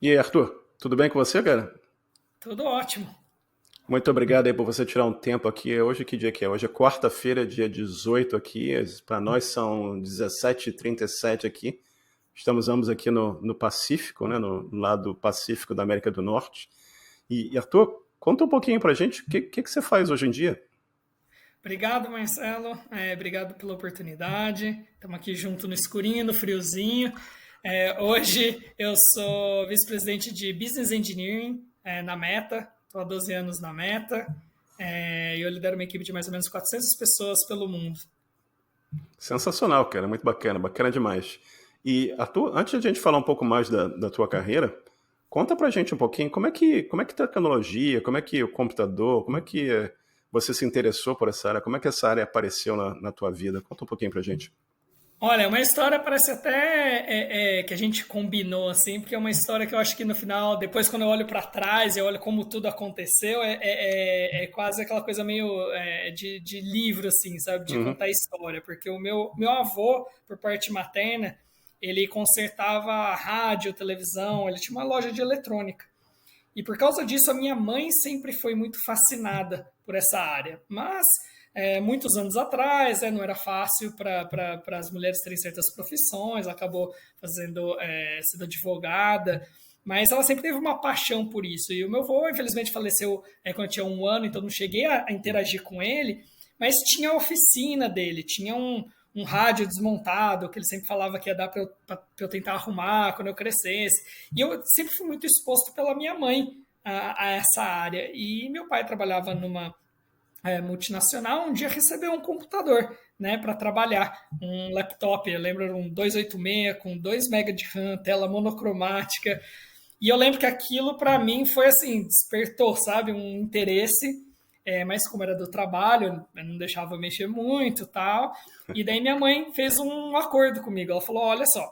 E aí, Arthur, tudo bem com você, cara? Tudo ótimo. Muito obrigado aí por você tirar um tempo aqui. Hoje que dia que é? Hoje é quarta-feira, dia 18 aqui. Para nós são 17h37 aqui. Estamos ambos aqui no Pacífico, né? No lado Pacífico da América do Norte. E Arthur, conta um pouquinho pra gente o que você faz hoje em dia. Obrigado, Marcelo. Obrigado pela oportunidade. Estamos aqui junto no escurinho, no friozinho. Hoje eu sou vice-presidente de Business Engineering na Meta. Estou há 12 anos na Meta. E eu lidero uma equipe de mais ou menos 400 pessoas pelo mundo. Sensacional, cara. Muito bacana, bacana demais. E, Arthur, antes de a gente falar um pouco mais da tua carreira, conta pra gente um pouquinho como é que tecnologia, como é que o computador, como é que você se interessou por essa área, como é que essa área apareceu na tua vida? Conta um pouquinho pra gente. Olha, é uma história parece até que a gente combinou assim, porque é uma história que eu acho que no final, depois quando eu olho para trás e olho como tudo aconteceu, é quase aquela coisa meio de livro assim, sabe, de Uhum. contar história, porque o meu avô, por parte materna, ele consertava rádio, televisão, ele tinha uma loja de eletrônica. E por causa disso, a minha mãe sempre foi muito fascinada por essa área. Mas, muitos anos atrás, não era fácil para as mulheres terem certas profissões, ela acabou sendo advogada, mas ela sempre teve uma paixão por isso. E o meu avô, infelizmente, faleceu quando eu tinha 1 ano, então não cheguei a interagir com ele, mas tinha a oficina dele, tinha um rádio desmontado, que ele sempre falava que ia dar para eu tentar arrumar quando eu crescesse. E eu sempre fui muito exposto pela minha mãe a essa área. E meu pai trabalhava numa multinacional, um dia recebeu um computador, né, para trabalhar, um laptop, eu lembro, era um 286 com 2 MB de RAM, tela monocromática. E eu lembro que aquilo para mim foi assim, despertou, sabe, um interesse, mas como era do trabalho, eu não deixava mexer muito, tal. E daí minha mãe fez um acordo comigo. Ela falou: "Olha só,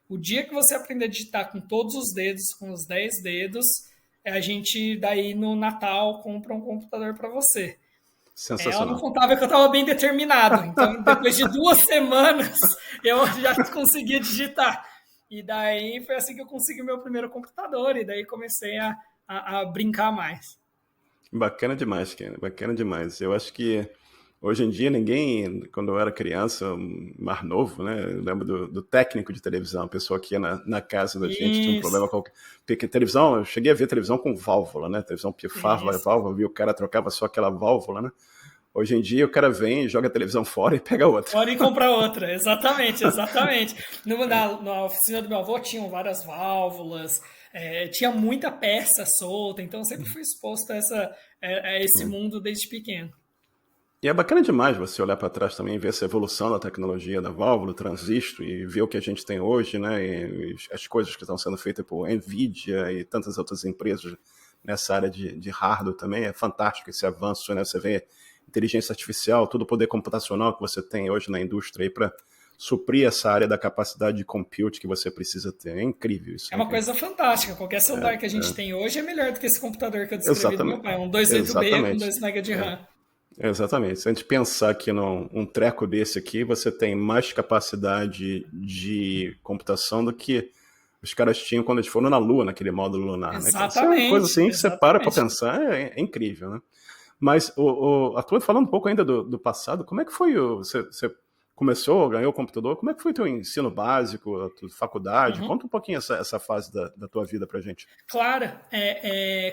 o dia que você aprender a digitar com todos os dedos, com os 10 dedos, a gente daí no Natal compra um computador para você." Ela não Sensacional. contava que eu estava bem determinado. Então, depois de 2 semanas, eu já conseguia digitar. E daí foi assim que eu consegui o meu primeiro computador. E daí comecei a brincar mais. Bacana demais, cara. Bacana demais. Eu acho que hoje em dia ninguém, quando eu era criança, mais novo, né? Eu lembro do técnico de televisão, a pessoa que ia na casa da gente, tinha um Isso, problema qualquer. Porque televisão, eu cheguei a ver televisão com válvula, né? Televisão pifava a isso. válvula, viu? O cara trocava só aquela válvula, né? Hoje em dia o cara vem, joga a televisão fora e pega outra. Pode ir comprar outra. Exatamente, exatamente. Na oficina do meu avô tinham várias válvulas, tinha muita peça solta. Então, eu sempre fui exposto a esse mundo desde pequeno. E é bacana demais você olhar para trás também e ver essa evolução da tecnologia da válvula, do transistor e ver o que a gente tem hoje, né? E as coisas que estão sendo feitas por Nvidia e tantas outras empresas nessa área de hardware também. É fantástico esse avanço, né? Você vê inteligência artificial, todo o poder computacional que você tem hoje na indústria aí para suprir essa área da capacidade de compute que você precisa ter. É incrível isso, É né, uma cara? coisa fantástica. Qualquer celular que a gente tem hoje é melhor do que esse computador que eu descrevi do meu Exatamente. pai. Um 286 com Exatamente. 2 MB de RAM. Exatamente. Se a gente pensar que num um treco desse aqui, você tem mais capacidade de computação do que os caras tinham quando eles foram na Lua, naquele módulo lunar, né, cara? Isso é uma coisa Exatamente, assim que você para pra exatamente. pensar, é incrível, né? Mas, Arthur, falando um pouco ainda do passado, como é que foi você começou, ganhou o computador, como é que foi o teu ensino básico, a tua faculdade? Uhum. Conta um pouquinho essa fase da tua vida pra gente. Claro,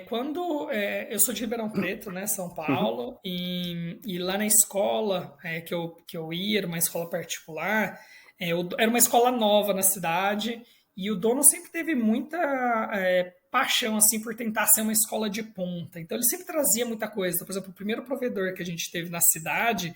quando eu sou de Ribeirão Preto, né, São Uhum. Paulo, e lá na escola que eu ia, era uma escola particular, era uma escola nova na cidade, e o dono sempre teve muita paixão assim por tentar ser uma escola de ponta. Então ele sempre trazia muita coisa. Então, por exemplo, o primeiro provedor que a gente teve na cidade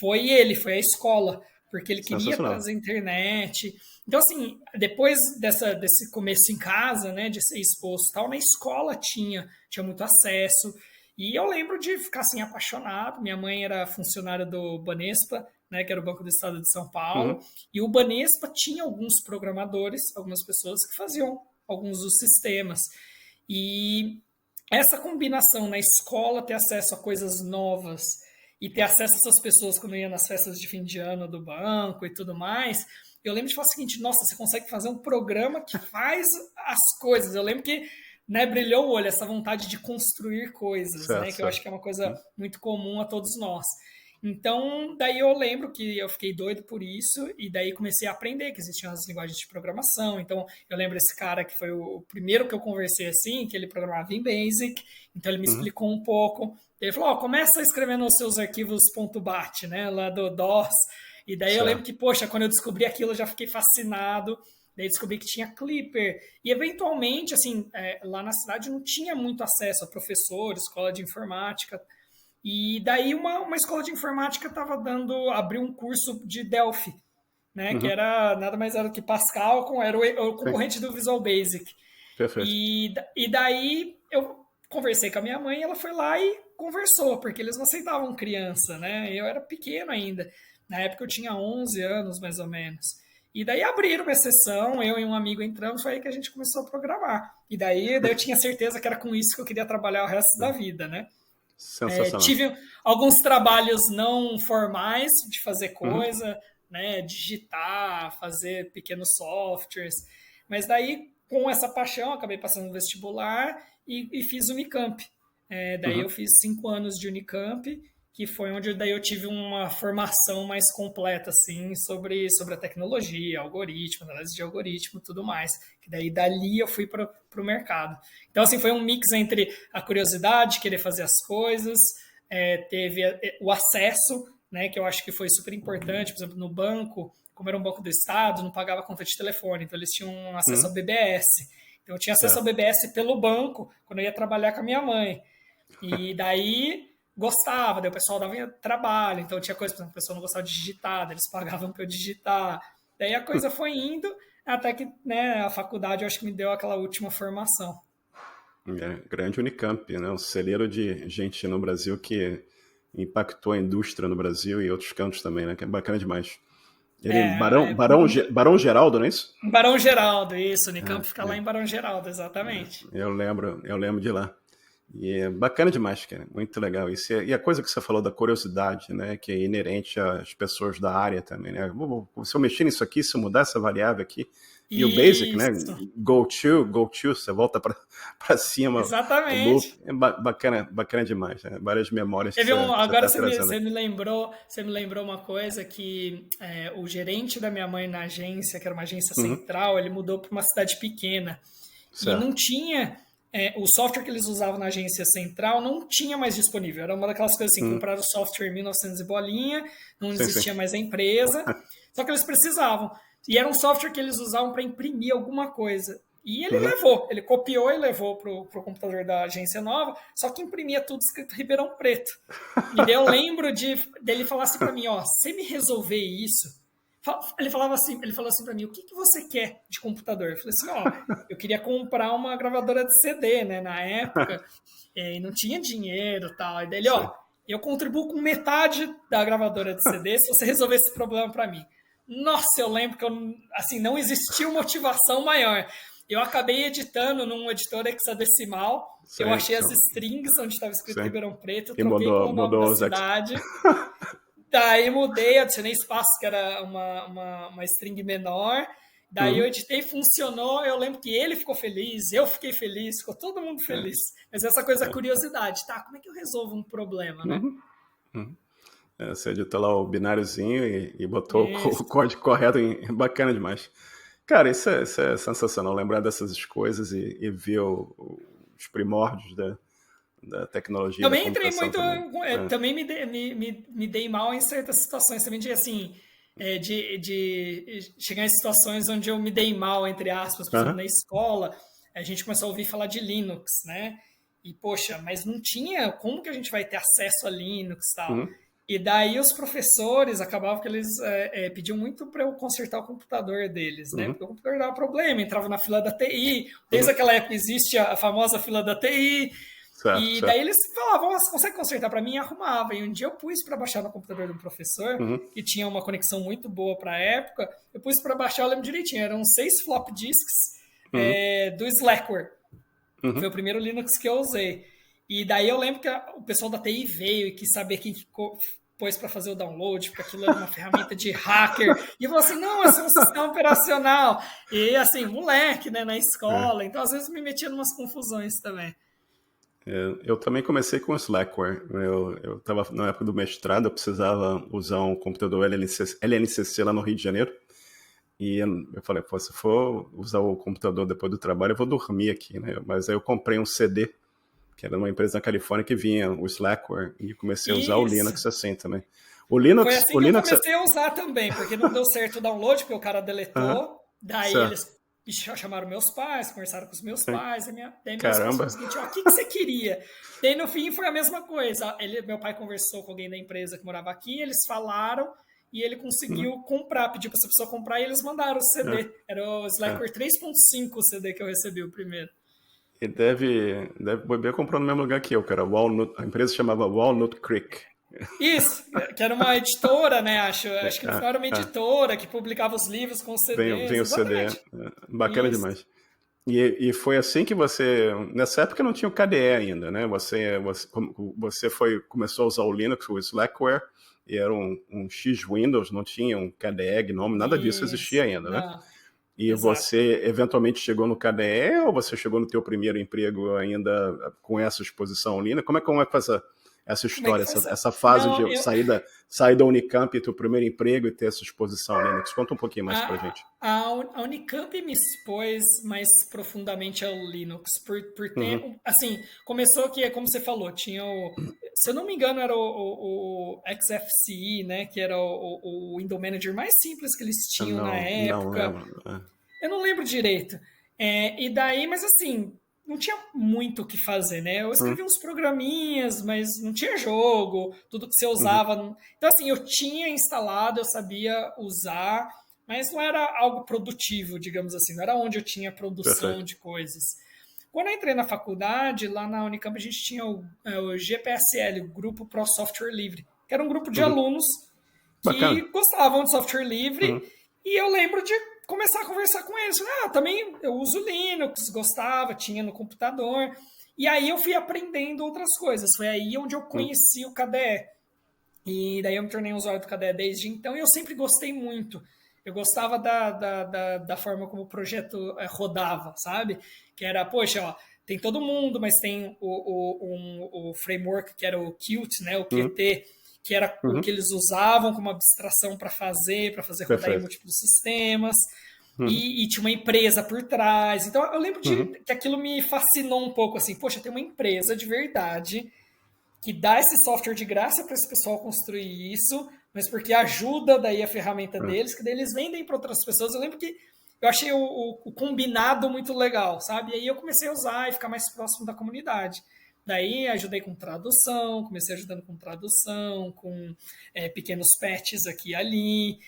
foi a escola, porque ele queria Sensacional. trazer internet. Então, assim, depois desse começo em casa, né, de ser exposto e tal, na escola tinha muito acesso. E eu lembro de ficar assim apaixonado. Minha mãe era funcionária do Banespa, né, que era o Banco do Estado de São Paulo, Uhum. e o Banespa tinha alguns programadores, algumas pessoas que faziam alguns dos sistemas. E essa combinação na escola, ter acesso a coisas novas e ter acesso a essas pessoas quando ia nas festas de fim de ano do banco e tudo mais, eu lembro de falar o seguinte, nossa, você consegue fazer um programa que faz as coisas. Eu lembro que, né, brilhou o olho, essa vontade de construir coisas, Certo, né, que eu acho certo. que é uma coisa Uhum, muito comum a todos nós. Então, daí eu lembro que eu fiquei doido por isso, e daí comecei a aprender que existiam as linguagens de programação. Então, eu lembro esse cara que foi o primeiro que eu conversei assim, que ele programava em Basic, então ele me uhum, explicou um pouco. Ele falou, ó, começa escrevendo os seus arquivos .bat, né, lá do DOS. E daí eu lembro certo. que, poxa, quando eu descobri aquilo, eu já fiquei fascinado. Daí descobri que tinha Clipper. E, eventualmente, assim, lá na cidade não tinha muito acesso a professor, escola de informática. E daí uma escola de informática estava abriu um curso de Delphi, né? Que Uhum, era nada mais era do que Pascal, era o sim, concorrente do Visual Basic. perfeito. E daí eu conversei com a minha mãe, ela foi lá e conversou, porque eles não aceitavam criança, né? Eu era pequeno ainda. Na época eu tinha 11 anos, mais ou menos. E daí abriram uma exceção, eu e um amigo entramos, foi aí que a gente começou a programar. E daí eu tinha certeza que era com isso que eu queria trabalhar o resto da vida, né? Sensacional. Tive alguns trabalhos não formais de fazer Uhum, coisa, né, digitar, fazer pequenos softwares, mas daí com essa paixão acabei passando no vestibular e fiz Unicamp. Daí eu uhum. fiz 5 anos de Unicamp, que foi onde daí eu tive uma formação mais completa assim sobre a tecnologia, algoritmo, análise de algoritmo, tudo mais. Que daí dali eu fui para o mercado. Então assim foi um mix entre a curiosidade, querer fazer as coisas, teve o acesso, né, que eu acho que foi super importante, por exemplo, no banco, como era um banco do estado, não pagava conta de telefone, então eles tinham acesso ao Uhum, BBS. Então eu tinha acesso ao certo. BBS pelo banco quando eu ia trabalhar com a minha mãe. E daí gostava, daí o pessoal dava trabalho, então tinha coisa, por exemplo, o pessoal não gostava de digitar, daí eles pagavam para eu digitar. Daí a coisa foi indo, até que, né, a faculdade eu acho que me deu aquela última formação. Grande Unicamp, né? Um celeiro de gente no Brasil que impactou a indústria no Brasil e outros cantos também, né? Que é bacana demais. Ele, É, Barão Geraldo, não é isso? em Barão Geraldo, isso, Unicamp fica É, lá é, em Barão Geraldo, exatamente. eu lembro de lá. E é bacana demais, cara. Muito legal isso. E a coisa que você falou da curiosidade, né? Que é inerente às pessoas da área também, né? Se eu mexer nisso aqui, se eu mudar essa variável aqui, e o basic, né? Isso, Go to, você volta para cima, o loop. exatamente. É bacana, bacana demais, né? Várias memórias Teve que você está agora trazendo aqui. você me lembrou uma coisa que o gerente da minha mãe na agência, que era uma agência Uhum, central, ele mudou para uma cidade pequena e não certo. tinha o software que eles usavam na agência central não tinha mais disponível. Era uma daquelas coisas assim, Uhum, compraram o software em 1900 e bolinha, não sim, sim. existia mais a empresa, só que eles precisavam. E era um software que eles usavam para imprimir alguma coisa. E ele Uhum. levou, ele copiou e levou pro computador da agência nova, só que imprimia tudo escrito Ribeirão Preto. E daí eu lembro dele falar assim para mim, ó, se me resolver isso, ele falou assim para mim, o que você quer de computador? Eu falei assim, ó, eu queria comprar uma gravadora de CD, né, na época, e não tinha dinheiro e tal. E daí ele, ó, Sim. eu contribuo com metade da gravadora de CD se você resolver esse problema para mim. Nossa, eu lembro que assim, não existiu motivação maior. Eu acabei editando num editor hexadecimal. Eu Sim, achei as sim, strings onde estava escrito sim. Ribeirão Preto, E troquei com o nome da mudou os ex. cidade. Daí mudei, adicionei espaço, que era uma string menor. Daí eu Uhum, editei, funcionou. Eu lembro que ele ficou feliz, eu fiquei feliz, ficou todo mundo é, feliz. Mas essa coisa, é. curiosidade, tá? Como é que eu resolvo um problema, né? Uhum, uhum. Você editou lá o bináriozinho e botou o Isso. código correto bacana demais. Cara, isso é sensacional, lembrar dessas coisas e ver os primórdios da tecnologia, da Também entrei computação muito. também. Também me dei mal em certas situações. Também de assim. De chegar em situações onde eu me dei mal, entre aspas, por exemplo, Aham, na escola, a gente começou a ouvir falar de Linux, né? E, poxa, mas não tinha como que a gente vai ter acesso a Linux e tal. uhum, E daí os professores acabavam que eles pediam muito para eu consertar o computador deles, né? uhum, Porque o computador dava problema, entrava na fila da TI. Desde uhum. aquela época existe a famosa fila da TI. Certo, E daí certo. eles falavam, você consegue consertar para mim? E arrumava. E um dia eu pus para baixar no computador do professor, Uhum, que tinha uma conexão muito boa para a época. Eu pus para baixar, eu lembro direitinho, eram 6 flop disks uhum, do Slackware. Foi uhum, o primeiro Linux que eu usei. E daí eu lembro que o pessoal da TI veio e quis saber quem pôs para fazer o download, porque aquilo era uma ferramenta de hacker. E eu falei assim, não, esse é um sistema operacional. E assim, moleque, né, na escola. Então, às vezes, me metia em umas confusões também. Eu também comecei com o Slackware. Eu estava na época do mestrado, eu precisava usar um computador LNCC lá no Rio de Janeiro. E eu falei, pô, se for usar o computador depois do trabalho, eu vou dormir aqui, né? Mas aí eu comprei um CD, que era uma empresa na Califórnia que vinha o Slackware, e comecei a usar o Isso. Linux assim também. Foi assim que eu comecei a usar também, porque não deu certo o download, porque o cara deletou. Daí certo. eles chamaram meus pais, conversaram com os meus pais. Daí meus pais falaram Caramba. o seguinte: ó, o que você queria? Daí no fim foi a mesma coisa. Meu pai conversou com alguém da empresa que morava aqui, eles falaram e ele conseguiu comprar, pediu para essa pessoa comprar e eles mandaram o CD. Era o Slackware 3.5 o CD que eu recebi o primeiro. E deve beber comprou no mesmo lugar que eu, cara. A empresa chamava Walnut Creek. Isso, que era uma editora, né? Acho que no final era uma editora que publicava os livros com CDs. Vem o CD. Bacana Isso. demais. E foi assim que você... Nessa época não tinha o KDE ainda, né? Você começou a usar o Linux, o Slackware, e era um X Windows, não tinha um KDE, GNOME, nada disso existia ainda, né? Não. E Exato. você eventualmente chegou no KDE ou você chegou no teu primeiro emprego ainda com essa exposição Linux? Como é que foi essa história, essa fase de sair da Unicamp e teu primeiro emprego e ter essa exposição Linux? Conta um pouquinho mais pra gente. A Unicamp me expôs mais profundamente ao Linux, por ter, assim, começou que, como você falou, tinha se eu não me engano, era o XFCE, né, que era o window manager mais simples que eles tinham na época. Eu não lembro direito. E daí, mas assim, não tinha muito o que fazer, né? Eu escrevi uns programinhas, mas não tinha jogo, tudo que você usava. Então, assim, eu tinha instalado, eu sabia usar, mas não era algo produtivo, digamos assim, não era onde eu tinha produção de coisas. Quando eu entrei na faculdade, lá na Unicamp, a gente tinha o GPSL, o Grupo Pro Software Livre, que era um grupo de alunos que gostavam de software livre, e eu lembro de começar a conversar com eles. Também eu uso Linux, gostava, tinha no computador. E aí eu fui aprendendo outras coisas. Foi aí onde eu conheci o KDE. E daí eu me tornei um usuário do KDE desde então e eu sempre gostei muito. Eu gostava da forma como o projeto rodava, sabe? Que era, poxa, ó, tem todo mundo, mas tem o framework que era o Qt, né? O Qt, que era o que eles usavam como abstração para fazer rodar em múltiplos sistemas. E tinha uma empresa por trás. Então, eu lembro que aquilo me fascinou um pouco, assim, poxa, tem uma empresa de verdade que dá esse software de graça para esse pessoal construir isso, mas porque ajuda daí a ferramenta deles, que daí eles vendem para outras pessoas. Eu lembro que eu achei o combinado muito legal, sabe? E aí eu comecei a usar e ficar mais próximo da comunidade. Daí ajudei com tradução, comecei ajudando com tradução, com pequenos patches aqui e ali,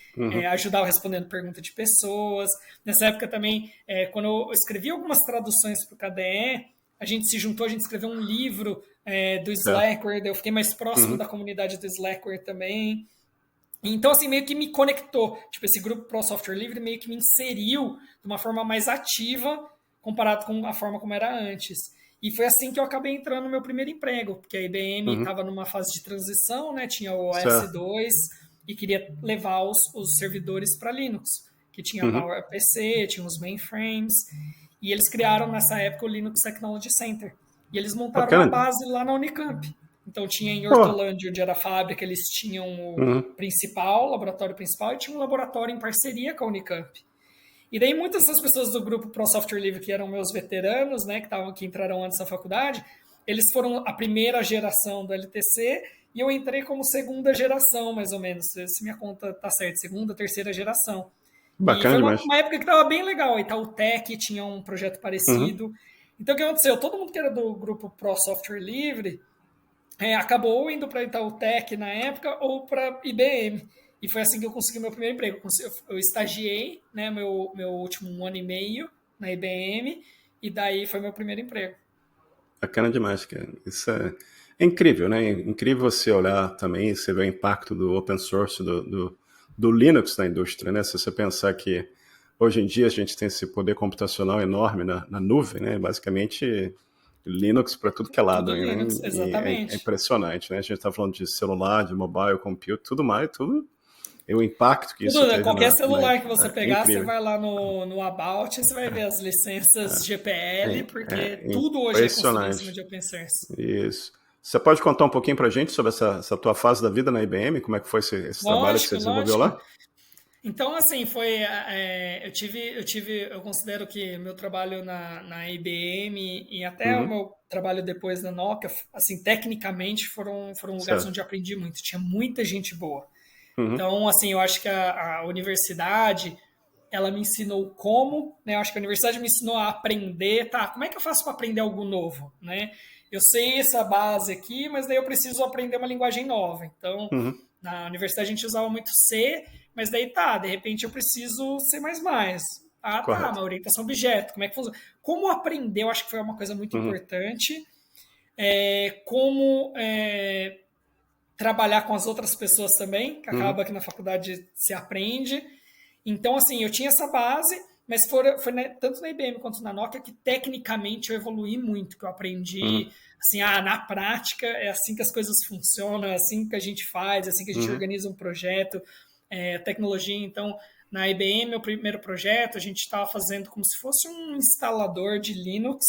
ajudava respondendo perguntas de pessoas. Nessa época também, quando eu escrevi algumas traduções para o KDE, a gente se juntou, a gente escreveu um livro do Slackware, eu fiquei mais próximo da comunidade do Slackware também. Então, assim, meio que me conectou. Tipo, esse grupo Pro Software Livre meio que me inseriu de uma forma mais ativa comparado com a forma como era antes. E foi assim que eu acabei entrando no meu primeiro emprego, porque a IBM estava numa fase de transição, né? Tinha o OS2 e queria levar os servidores para Linux, que tinha a PowerPC, tinha os mainframes, e eles criaram nessa época o Linux Technology Center. E eles montaram uma base lá na Unicamp. Então tinha em Hortolândia, onde era a fábrica, eles tinham o principal, o laboratório principal, e tinha um laboratório em parceria com a Unicamp. E daí muitas das pessoas do grupo Pro Software Livre, que eram meus veteranos, né, que entraram antes da faculdade, eles foram a primeira geração do LTC e eu entrei como segunda geração, mais ou menos, se minha conta tá certa, segunda, terceira geração. Bacana e foi demais. uma época que estava bem legal. A Itautec tinha um projeto parecido. Então o que aconteceu? Todo mundo que era do grupo Pro Software Livre acabou indo para a Itautec na época ou para IBM. E foi assim que eu consegui meu primeiro emprego. Eu estagiei, né, meu último ano e meio na IBM, e daí foi meu primeiro emprego. Bacana demais, cara. Isso é incrível, né? É incrível você olhar também, você ver o impacto do open source, do Linux na indústria, né? Se você pensar que hoje em dia a gente tem esse poder computacional enorme na nuvem, né? Basicamente, Linux para tudo que é lado Tudo aí, né? Linux, E é exatamente. impressionante, né? A gente está falando de celular, de mobile, computer, tudo mais, tudo. E o impacto que isso Tudo, né? teve Qualquer na celular que você é pegar, você incrível. vai lá no About, você vai ver as licenças GPL, porque É tudo hoje é construído em cima impressionante. de open source. Isso. Você pode contar um pouquinho para a gente sobre essa tua fase da vida na IBM? Como é que foi esse trabalho que você Lógico, desenvolveu lógico. lá? Então, assim, eu considero que meu trabalho na IBM e até o Uhum, meu trabalho depois na Nokia, assim, tecnicamente foram lugares certo. onde eu aprendi muito. Tinha muita gente boa. Uhum, Então, assim, eu acho que a universidade, ela me ensinou como, né? Eu acho que a universidade me ensinou a aprender, tá? Como é que eu faço para aprender algo novo, né? Eu sei essa base aqui, mas daí eu preciso aprender uma linguagem nova. Então, uhum, na universidade a gente usava muito C, mas daí tá, de repente eu preciso C++. Ah, tá, correto. uma orientação a objeto, como é que funciona? Como aprender, eu acho que foi uma coisa muito Uhum, importante. Como trabalhar com as outras pessoas também, que uhum, acaba que na faculdade se aprende. Então, assim, eu tinha essa base, mas foi tanto na IBM quanto na Nokia que tecnicamente eu evoluí muito, que eu uhum, aprendi, assim, na prática é assim que as coisas funcionam, é assim que a gente faz, é assim que a gente uhum, organiza um projeto, tecnologia. Então, na IBM, meu primeiro projeto, a gente estava fazendo como se fosse um instalador de Linux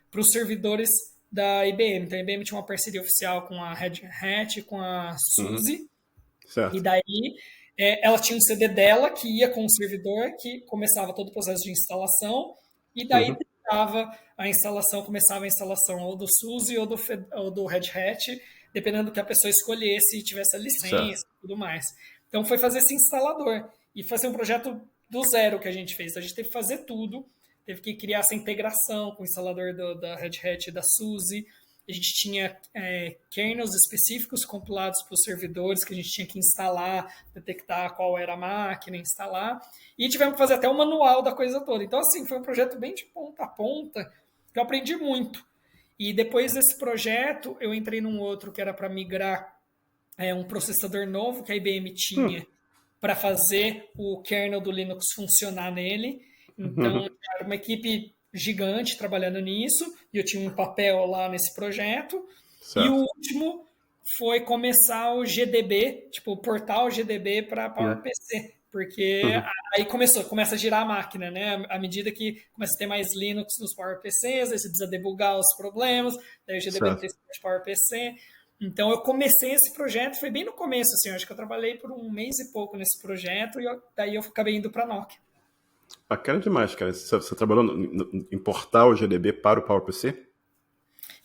para os servidores da IBM. Então, a IBM tinha uma parceria oficial com a Red Hat, com a uhum, SUSE, e certo. daí ela tinha um CD dela que ia com o servidor, que começava todo o processo de instalação, e daí Uhum, começava a instalação ou do SUSE ou do Red Hat, dependendo do que a pessoa escolhesse e tivesse a certo. licença e tudo mais. Então foi fazer esse instalador e fazer um projeto do zero que a gente fez. A gente teve que fazer tudo, teve que criar essa integração com o instalador da Red Hat e da SUSE. A gente tinha kernels específicos compilados para os servidores que a gente tinha que instalar, detectar qual era a máquina, instalar. E tivemos que fazer até o manual da coisa toda. Então, assim, foi um projeto bem de ponta a ponta, que eu aprendi muito. E depois desse projeto, eu entrei num outro que era para migrar um processador novo que a IBM Hum, tinha para fazer o kernel do Linux funcionar nele. Então, uhum, era uma equipe gigante trabalhando nisso, e eu tinha um papel lá nesse projeto. E o certo. último foi começar o GDB, tipo, o portal GDB para Uhum, PowerPC, porque uhum, aí começa a girar a máquina, né? À medida que começa a ter mais Linux nos PowerPCs, aí você precisa debugar os problemas, daí o GDB não tem certo. suporte PowerPC. Então eu comecei esse projeto, foi bem no começo, assim, eu acho que eu trabalhei por um mês e pouco nesse projeto e daí eu acabei indo para a Nokia. Bacana demais, cara. Você trabalhou em portar o GDB para o PowerPC?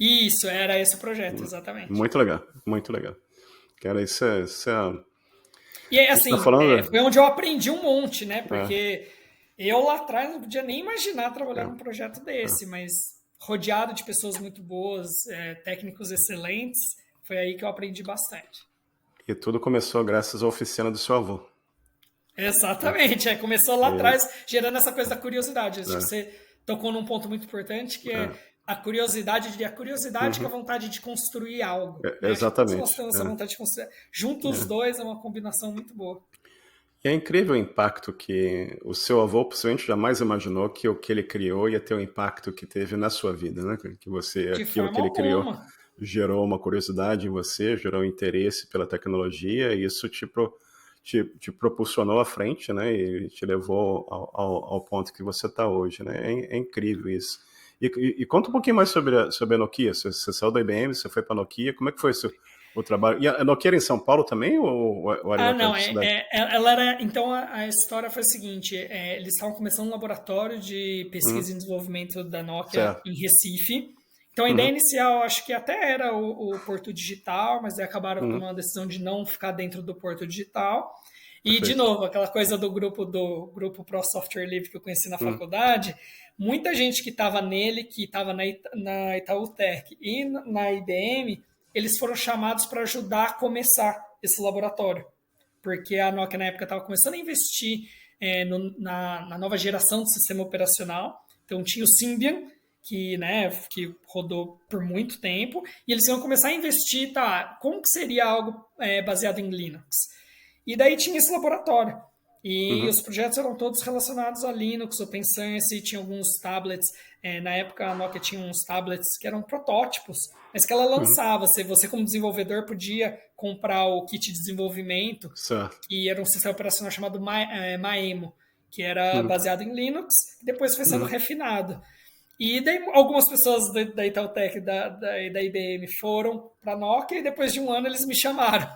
Isso, era esse o projeto, exatamente. Muito legal, muito legal. Cara, isso é... A E é gente tá assim, falando... foi onde eu aprendi um monte, né? É, Porque eu lá atrás não podia nem imaginar é, trabalhar num projeto é. desse, mas rodeado de pessoas muito boas, técnicos excelentes, foi aí que eu aprendi bastante. E tudo começou graças à oficina do seu avô. Né? Exatamente, começou lá E, atrás, gerando essa coisa da curiosidade. Acho que é, você tocou num ponto muito importante, que é é. a curiosidade com a Uhum. vontade de construir algo. Né? Acho que todos nós Exatamente. temos essa vontade de construir. Juntos os É. dois é uma combinação muito boa. E é incrível o impacto que o seu avô possivelmente jamais imaginou que o que ele criou ia ter o impacto que teve na sua vida, né? Que você, De aquilo que forma ele criou, alguma. gerou uma curiosidade em você, gerou um interesse pela tecnologia, e isso te propulsionou à frente, né? E te levou ao ponto que você está hoje, né? É incrível isso. E conta um pouquinho mais sobre a Nokia. Você saiu da IBM, você foi para a Nokia, como é que foi o trabalho? E a Nokia era em São Paulo também ou era em Ah, outra não, cidade? ela era. Então a história foi a seguinte: eles estavam começando um laboratório de Uhum, pesquisa e desenvolvimento da Nokia certo. em Recife. Então a ideia Uhum, inicial acho que até era o Porto Digital, mas aí acabaram uhum, tomando a decisão de não ficar dentro do Porto Digital. E de perfeito. novo, aquela coisa do grupo Pro Software Livre que eu conheci na Uhum, faculdade, muita gente que estava nele, que estava na Itaú Tech e na IBM, eles foram chamados para ajudar a começar esse laboratório porque a Nokia na época estava começando a investir na nova geração do sistema operacional. Então tinha o Symbian, que rodou por muito tempo, e eles iam começar a investir, tá, como que seria algo baseado em Linux? E daí tinha esse laboratório. E os projetos eram todos relacionados a Linux, OpenSUSE, tinha alguns tablets. Na época, a Nokia tinha uns tablets que eram protótipos, mas que ela lançava. Você como desenvolvedor, podia comprar o kit de desenvolvimento, Certo. que era um sistema operacional chamado Maemo, que era Uhum. baseado em Linux, e depois foi sendo Uhum. refinado. E daí algumas pessoas da Itautec e da IBM foram para a Nokia e depois de um ano eles me chamaram.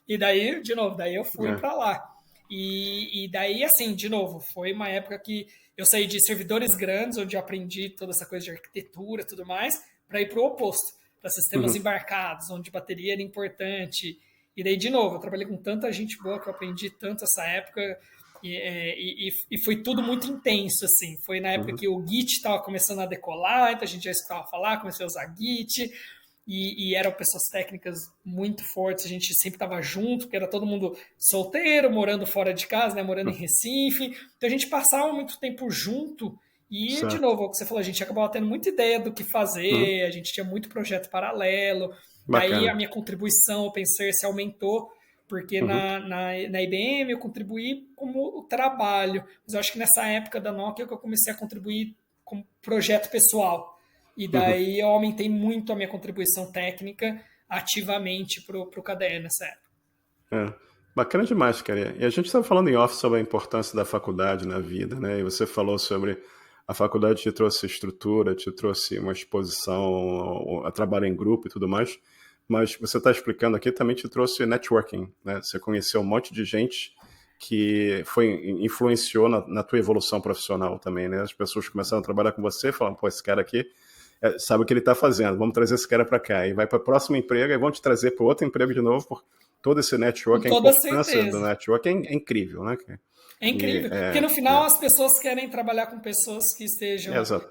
E daí, de novo, daí eu fui É. para lá. E daí, assim, de novo, foi uma época que eu saí de servidores grandes, onde eu aprendi toda essa coisa de arquitetura e tudo mais, para ir para o oposto, para sistemas Uhum. embarcados, onde bateria era importante. E daí, de novo, eu trabalhei com tanta gente boa que eu aprendi tanto essa época. E foi tudo muito intenso, assim. Foi na época Uhum. que o Git estava começando a decolar, então a gente já escutava falar, comecei a usar Git, e eram pessoas técnicas muito fortes, a gente sempre estava junto, porque era todo mundo solteiro, morando fora de casa, né, morando em Uhum. Recife, então a gente passava muito tempo junto, e, de Certo. novo, o que você falou, a gente acabava tendo muita ideia do que Uhum. fazer, a gente tinha muito projeto paralelo, daí a Bacana. minha contribuição ao OpenSource aumentou, porque Uhum. na IBM eu contribuí como o trabalho, mas eu acho que nessa época da Nokia que eu comecei a contribuir como projeto pessoal. E Uhum. daí eu aumentei muito a minha contribuição técnica ativamente para o KDE nessa época. É. Bacana demais, cara. E a gente estava falando em off sobre a importância da faculdade na vida, né? E você falou sobre a faculdade te trouxe estrutura, te trouxe uma exposição, a trabalho em grupo e tudo mais. Mas você está explicando aqui também te trouxe networking, né? Você conheceu um monte de gente que influenciou na tua evolução profissional também, né? As pessoas começaram a trabalhar com você, falam, pô, esse cara aqui sabe o que ele está fazendo, vamos trazer esse cara para cá. E vai para o próximo emprego e vão te trazer para outro emprego de novo, por todo esse Com network, a toda importância do certeza. network é incrível, né? É E, incrível. Porque no final as pessoas querem trabalhar com pessoas que estejam exato.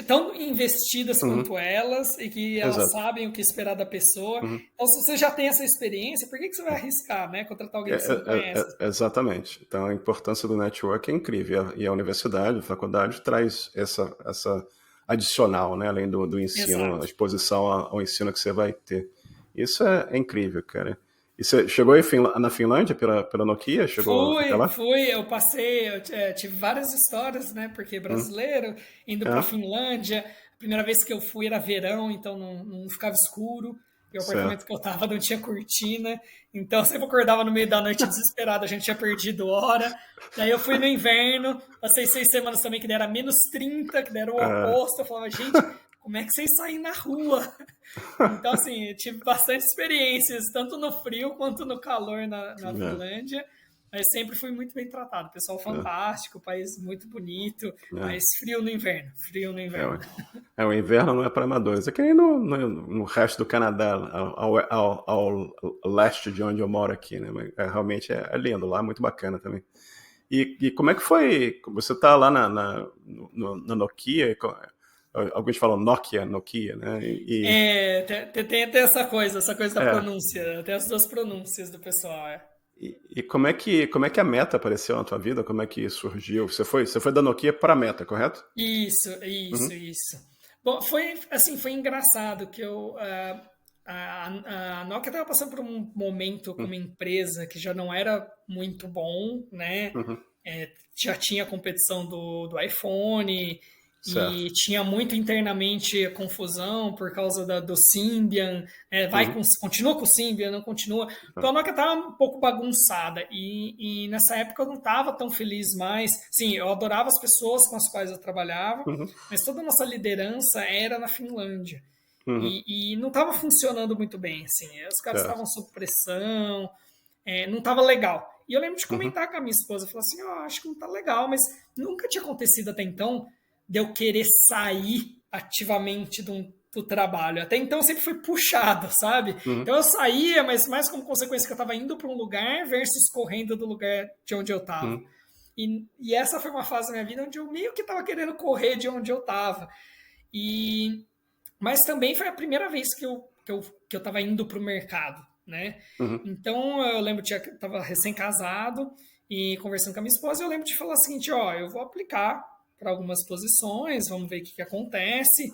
tão investidas Uhum. quanto elas e que elas Exato. sabem o que esperar da pessoa. Uhum. Então, se você já tem essa experiência, por que você vai arriscar, né? Contratar alguém que você não conhece? Exatamente. Então, a importância do network é incrível. E a universidade, a faculdade, traz essa adicional, né? Além do ensino, a Exato. exposição ao ensino que você vai ter. Isso é incrível, cara. E você chegou na Finlândia pela Nokia? Chegou até lá? Eu passei, tive várias histórias, né? Porque brasileiro, indo para É, Finlândia, a primeira vez que eu fui era verão, então não ficava escuro. E o apartamento certo. que eu tava não tinha cortina, então eu sempre acordava no meio da noite desesperado, a gente tinha perdido hora. Daí eu fui no inverno, passei 6 semanas também, que daí era -30, que daí era o É, oposto. Eu falava, gente, como é que vocês saem na rua? Então, assim, eu tive bastante experiências, tanto no frio quanto no calor na é, Finlândia, mas sempre fui muito bem tratado. Pessoal fantástico, país muito bonito, é, mas frio no inverno, frio no é, inverno. o inverno não é para amadores. É que nem no resto do Canadá, ao leste de onde eu moro aqui, né? Mas, realmente é lindo lá, muito bacana também. E como é que foi? Você tá lá na Nokia, alguns falam Nokia, né? Tem essa coisa da É, pronúncia, tem as duas pronúncias do pessoal. e como é que a Meta apareceu na tua vida? Como é que surgiu? Você foi da Nokia para a Meta, correto? Isso, Uhum. isso. Bom, foi engraçado que a Nokia estava passando por um momento como Uhum. empresa que já não era muito bom, né? Uhum. Já tinha a competição do iPhone Certo. e tinha muito internamente a confusão por causa do Symbian, Uhum. continua com o Symbian, não continua. Então a Nokia estava um pouco bagunçada e nessa época eu não estava tão feliz mais. Sim, eu adorava as pessoas com as quais eu trabalhava, Uhum. mas toda a nossa liderança era na Finlândia. Uhum. E não estava funcionando muito bem, assim. Os caras estavam Certo. sob pressão, não estava legal. E eu lembro de Uhum. comentar com a minha esposa, falar assim, acho que não tá legal, mas nunca tinha acontecido até então de eu querer sair ativamente do trabalho. Até então eu sempre fui puxado, sabe? Uhum. Então eu saía, mas mais como consequência que eu estava indo para um lugar versus correndo do lugar de onde eu estava. Uhum. E essa foi uma fase da minha vida onde eu meio que estava querendo correr de onde eu estava. E mas também foi a primeira vez que eu estava indo para o mercado, né? Uhum. Então eu lembro que eu estava recém-casado e conversando com a minha esposa, eu lembro de falar o seguinte, eu vou aplicar para algumas posições, vamos ver o que acontece.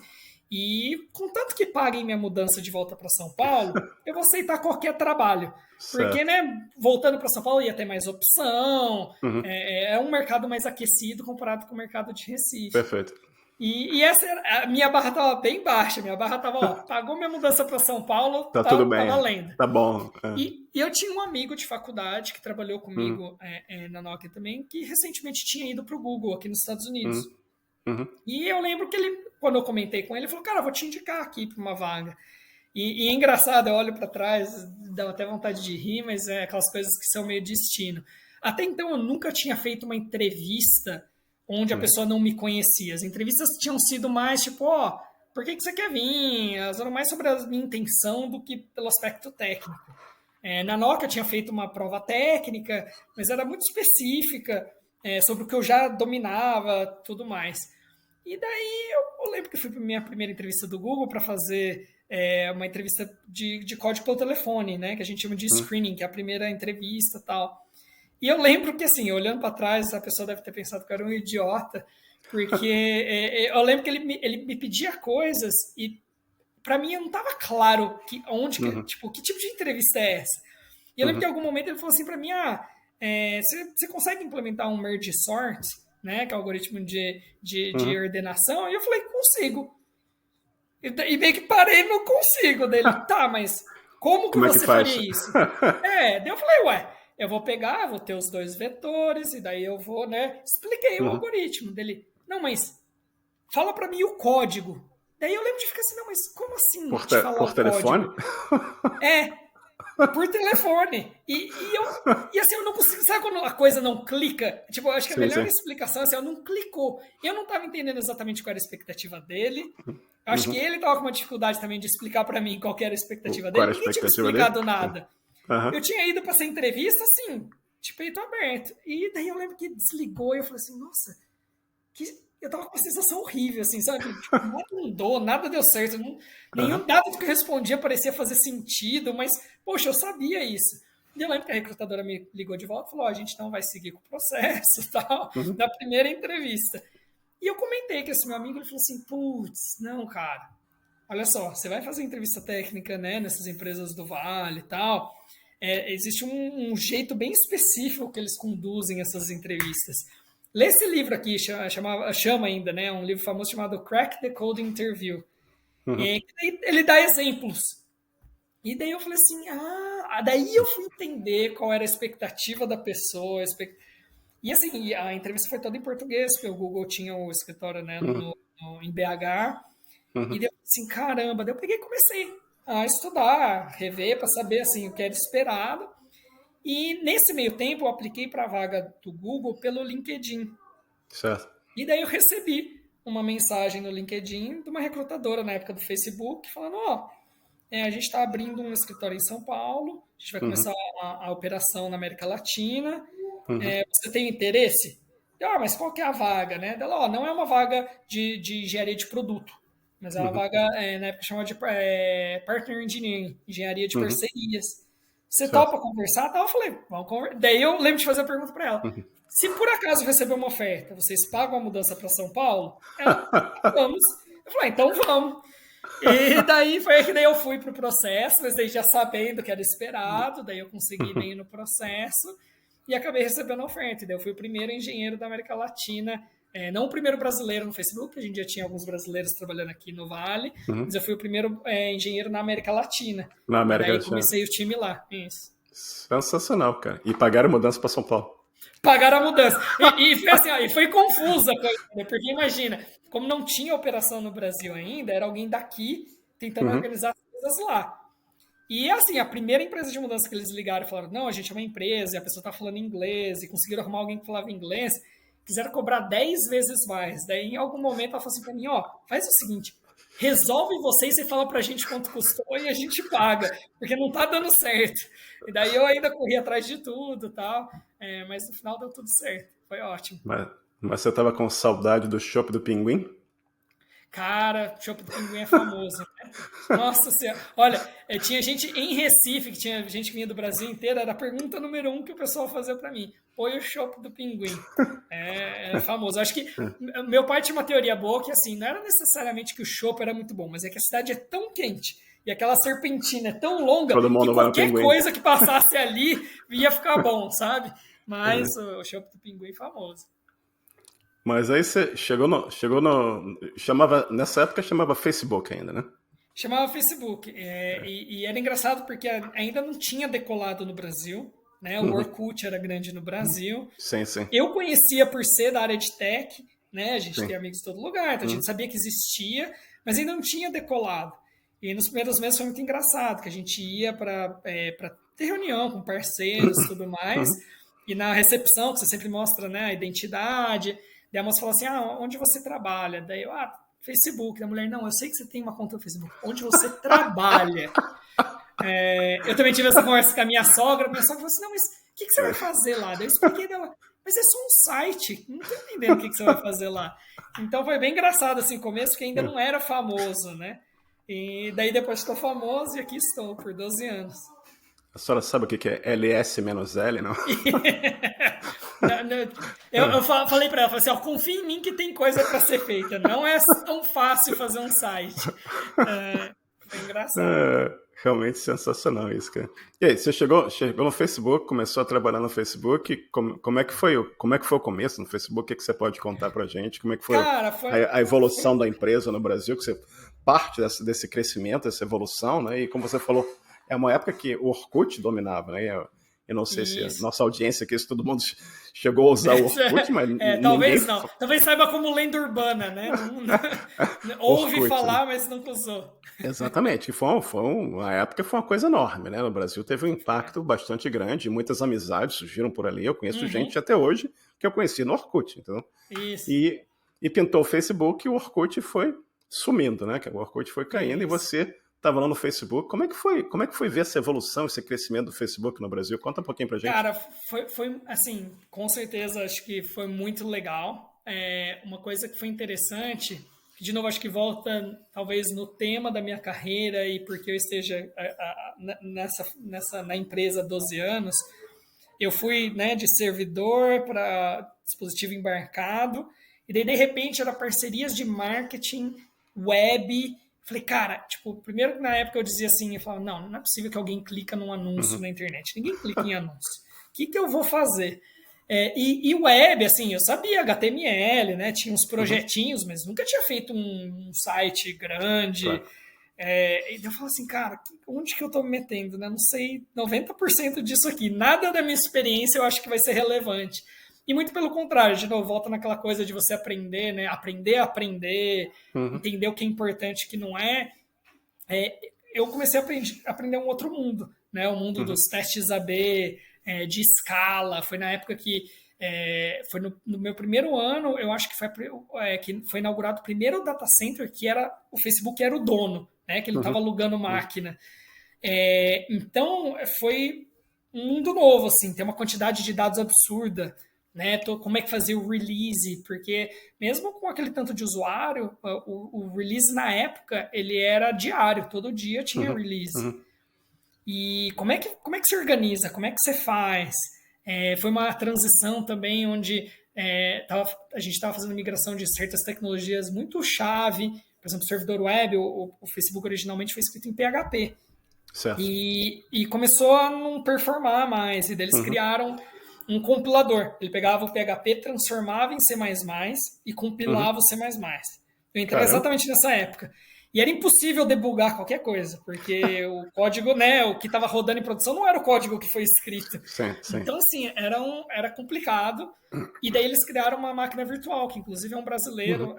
E contanto que paguem minha mudança de volta para São Paulo, eu vou aceitar qualquer trabalho. Porque, Certo. né, voltando para São Paulo ia ter mais opção, Uhum. é um mercado mais aquecido comparado com o mercado de Recife. Perfeito. E essa a minha barra estava bem baixa, minha barra estava, ó, pagou minha mudança para São Paulo, Tá tudo tá bem. valendo. Tá bom. E eu tinha um amigo de faculdade que trabalhou Uhum. comigo na Nokia também, que recentemente tinha ido para o Google aqui nos Estados Uhum. Unidos. Uhum. E eu lembro que ele, quando eu comentei com ele, ele falou, cara, eu vou te indicar aqui para uma vaga. E é engraçado, eu olho para trás, dá até vontade de rir, mas é aquelas coisas que são meio destino. Até então eu nunca tinha feito uma entrevista onde a Uhum. pessoa não me conhecia. As entrevistas tinham sido mais tipo, ó, por que você quer vir? Elas eram mais sobre a minha intenção do que pelo aspecto técnico. Na Nokia eu tinha feito uma prova técnica, mas era muito específica, sobre o que eu já dominava, tudo mais. E daí eu lembro que fui para minha primeira entrevista do Google para fazer uma entrevista de código pelo telefone, né? Que a gente chama de Uhum. screening, que é a primeira entrevista e tal. E eu lembro que, assim, olhando para trás, a pessoa deve ter pensado que eu era um idiota, porque eu lembro que ele me pedia coisas e para mim não estava claro Uhum. tipo, que tipo de entrevista é essa. E eu lembro que em Uhum. algum momento ele falou assim para mim, você consegue implementar um merge sort, né, que é o algoritmo de Uhum. ordenação? E eu falei, consigo. E meio que parei no consigo dele. Tá, mas como que Como é que você faria faz? isso? Daí eu falei, ué, eu vou pegar, vou ter os dois vetores, e daí eu vou, né? Expliquei o Uhum. algoritmo dele. Não, mas fala para mim o código. Daí eu lembro de ficar assim, não, mas como assim te falar Por o telefone? código? É, por telefone. E assim, eu não consigo. Sabe quando a coisa não clica? Tipo, eu acho que a Sim, melhor sim. explicação é assim, não clicou. Eu não estava entendendo exatamente qual era a expectativa dele. Eu acho que Uhum. ele estava com uma dificuldade também de explicar para mim qual era a expectativa Qual dele. era a Ninguém tinha me expectativa dele? explicado Sim. nada. Aham. Eu tinha ido para essa entrevista, assim, de peito aberto. E daí eu lembro que desligou e eu falei assim, nossa, eu tava com uma sensação horrível, assim, sabe? Tipo, nada mudou, nada deu certo. Nenhum Aham. dado do que eu respondia parecia fazer sentido, mas, poxa, eu sabia isso. E eu lembro que a recrutadora me ligou de volta e falou: a gente não vai seguir com o processo e tal, Uhum. na primeira entrevista. E eu comentei que esse meu amigo ele falou assim: putz, não, cara, olha só, você vai fazer entrevista técnica, né, nessas empresas do Vale e tal. Existe um jeito bem específico que eles conduzem essas entrevistas. Lê esse livro aqui, chama ainda, né? Um livro famoso chamado Crack the Code Interview. Uhum. Ele dá exemplos. E daí eu falei assim, daí eu fui entender qual era a expectativa da pessoa. E assim, a entrevista foi toda em português, porque o Google tinha o escritório, né, Uhum. em BH. E Uhum. daí eu falei assim, caramba, daí eu peguei e comecei a estudar, rever para saber assim o que era esperado. E nesse meio tempo eu apliquei para a vaga do Google pelo LinkedIn. Certo. E daí eu recebi uma mensagem no LinkedIn de uma recrutadora na época do Facebook, falando, a gente está abrindo um escritório em São Paulo, a gente vai Uhum. começar a operação na América Latina, Uhum. você tem interesse? Mas qual que é a vaga, né? Ela, não é uma vaga de engenharia de produto, mas é uma Uhum. vaga, na época chamada de Partner Engineering, engenharia de Uhum. parcerias. Você Certo. topa conversar? Tá, eu falei, vamos conversar. Daí eu lembro de fazer a pergunta para ela. Uhum. Se por acaso receber uma oferta, vocês pagam a mudança para São Paulo? Ela, vamos. Eu falei, então vamos. E daí foi que daí eu fui pro processo, mas daí já sabendo que era esperado, daí eu consegui bem no processo e acabei recebendo a oferta. E daí eu fui o primeiro engenheiro da América Latina, não o primeiro brasileiro no Facebook, a gente já tinha alguns brasileiros trabalhando aqui no Vale, Uhum. mas eu fui o primeiro engenheiro na América Latina. Na E América daí Latina. comecei o time lá. Isso. Sensacional, cara. E pagaram mudança para São Paulo. Pagaram a mudança. E foi assim, e foi confusa a coisa, né? Porque imagina, como não tinha operação no Brasil ainda, era alguém daqui tentando Uhum. organizar as coisas lá. E assim, a primeira empresa de mudança que eles ligaram e falaram: não, a gente é uma empresa e a pessoa está falando inglês, e conseguiram arrumar alguém que falava inglês, quiseram cobrar 10 vezes mais. Daí, em algum momento, ela falou assim para mim: faz o seguinte, resolve vocês e fala pra gente quanto custou e a gente paga, porque não tá dando certo. E daí eu ainda corri atrás de tudo e tal, mas no final deu tudo certo. Foi ótimo. Mas, mas você tava com saudade do chopp do Pinguim? Cara, chopp do Pinguim é famoso, né? Nossa Senhora. Olha, tinha gente em Recife, que tinha gente que vinha do Brasil inteiro, era a pergunta número um que o pessoal fazia para mim. Põe o chopp do Pinguim. É famoso. Acho que meu pai tinha uma teoria boa que, assim, não era necessariamente que o chopp era muito bom, mas é que a cidade é tão quente e aquela serpentina é tão longa Todo que mundo vai no qualquer Pinguim. coisa que passasse ali ia ficar bom, sabe? Mas o chopp do Pinguim é famoso. Mas aí você nessa época chamava Facebook ainda, né? Chamava Facebook. E era engraçado porque ainda não tinha decolado no Brasil, né? O Orkut era grande no Brasil. Sim, sim. Eu conhecia por ser da área de tech, né? A gente Sim. tem amigos de todo lugar, então a gente sabia que existia, mas ainda não tinha decolado. E nos primeiros meses foi muito engraçado, que a gente ia para ter reunião com parceiros e tudo mais, e na recepção, que você sempre mostra, né, a identidade, daí a moça falou assim, onde você trabalha? Daí eu, Facebook. Da mulher, não, eu sei que você tem uma conta no Facebook. Onde você trabalha? Eu também tive essa conversa com a minha sogra falou assim, não, mas o que você vai fazer lá? Daí eu expliquei dela, mas é só um site, não tô entendendo o que você vai fazer lá. Então foi bem engraçado assim, o começo, porque ainda não era famoso, né? E daí depois estou famoso e aqui estou por 12 anos. A senhora sabe o que é LS-L, não? Eu falei para ela, falei assim, confia em mim que tem coisa para ser feita. Não é tão fácil fazer um site. Foi engraçado. Realmente sensacional isso, cara. E aí, você chegou no Facebook, começou a trabalhar no Facebook. Como é que foi o começo no Facebook? O que você pode contar pra gente? Como é que foi, Cara, a evolução da empresa no Brasil? Que você parte desse crescimento, dessa evolução, né? E como você falou, é uma época que o Orkut dominava, né? Eu não sei se a nossa audiência aqui, se todo mundo chegou a usar o Orkut, mas talvez ninguém... não. Talvez saiba como lenda urbana, né? Ouve Orkut, falar, né? mas nunca usou. Exatamente. A época foi uma coisa enorme, né? No Brasil teve um impacto bastante grande, muitas amizades surgiram por ali. Eu conheço gente até hoje que eu conheci no Orkut, então. Isso. E pintou o Facebook e o Orkut foi sumindo, né? O Orkut foi caindo e você estava lá no Facebook. Como é que foi ver essa evolução, esse crescimento do Facebook no Brasil? Conta um pouquinho pra gente. Cara, foi assim, com certeza acho que foi muito legal. Uma coisa que foi interessante, de novo acho que volta talvez no tema da minha carreira e porque eu esteja na empresa há 12 anos, eu fui, né, de servidor para dispositivo embarcado, e daí de repente era parcerias de marketing, web. Falei, cara, tipo, primeiro na época eu dizia assim, eu falava, não é possível que alguém clica num anúncio na internet. Ninguém clica em anúncio. O que eu vou fazer? E web, assim, eu sabia HTML, né? Tinha uns projetinhos, mas nunca tinha feito um site grande. Claro. E eu falo assim, cara, onde que eu tô me metendo, né? Não sei 90% disso aqui. Nada da minha experiência eu acho que vai ser relevante. E muito pelo contrário, de novo, volta naquela coisa de você aprender, né? Aprender a aprender, entender o que é importante e o que não é. Eu comecei a aprender um outro mundo, né? O mundo dos testes AB, de escala. Foi na época que foi no meu primeiro ano, eu acho que foi inaugurado o primeiro data center que era o Facebook era o dono, né? Que ele estava alugando máquina. Então foi um mundo novo, assim, tem uma quantidade de dados absurda, né? Como é que fazia o release, porque mesmo com aquele tanto de usuário, o release na época ele era diário, todo dia tinha release. E como é que se organiza, como é que você faz? Foi uma transição também onde a gente estava fazendo migração de certas tecnologias muito chave, por exemplo, o servidor web, o Facebook originalmente foi escrito em PHP. Certo. E começou a não performar mais, e daí eles criaram um compilador. Ele pegava o PHP, transformava em C++ e compilava o C++. Eu entrei exatamente nessa época. E era impossível debugar qualquer coisa, porque o código, né, o que estava rodando em produção não era o código que foi escrito. Sim. Então, assim, era complicado. E daí eles criaram uma máquina virtual, que inclusive é um brasileiro,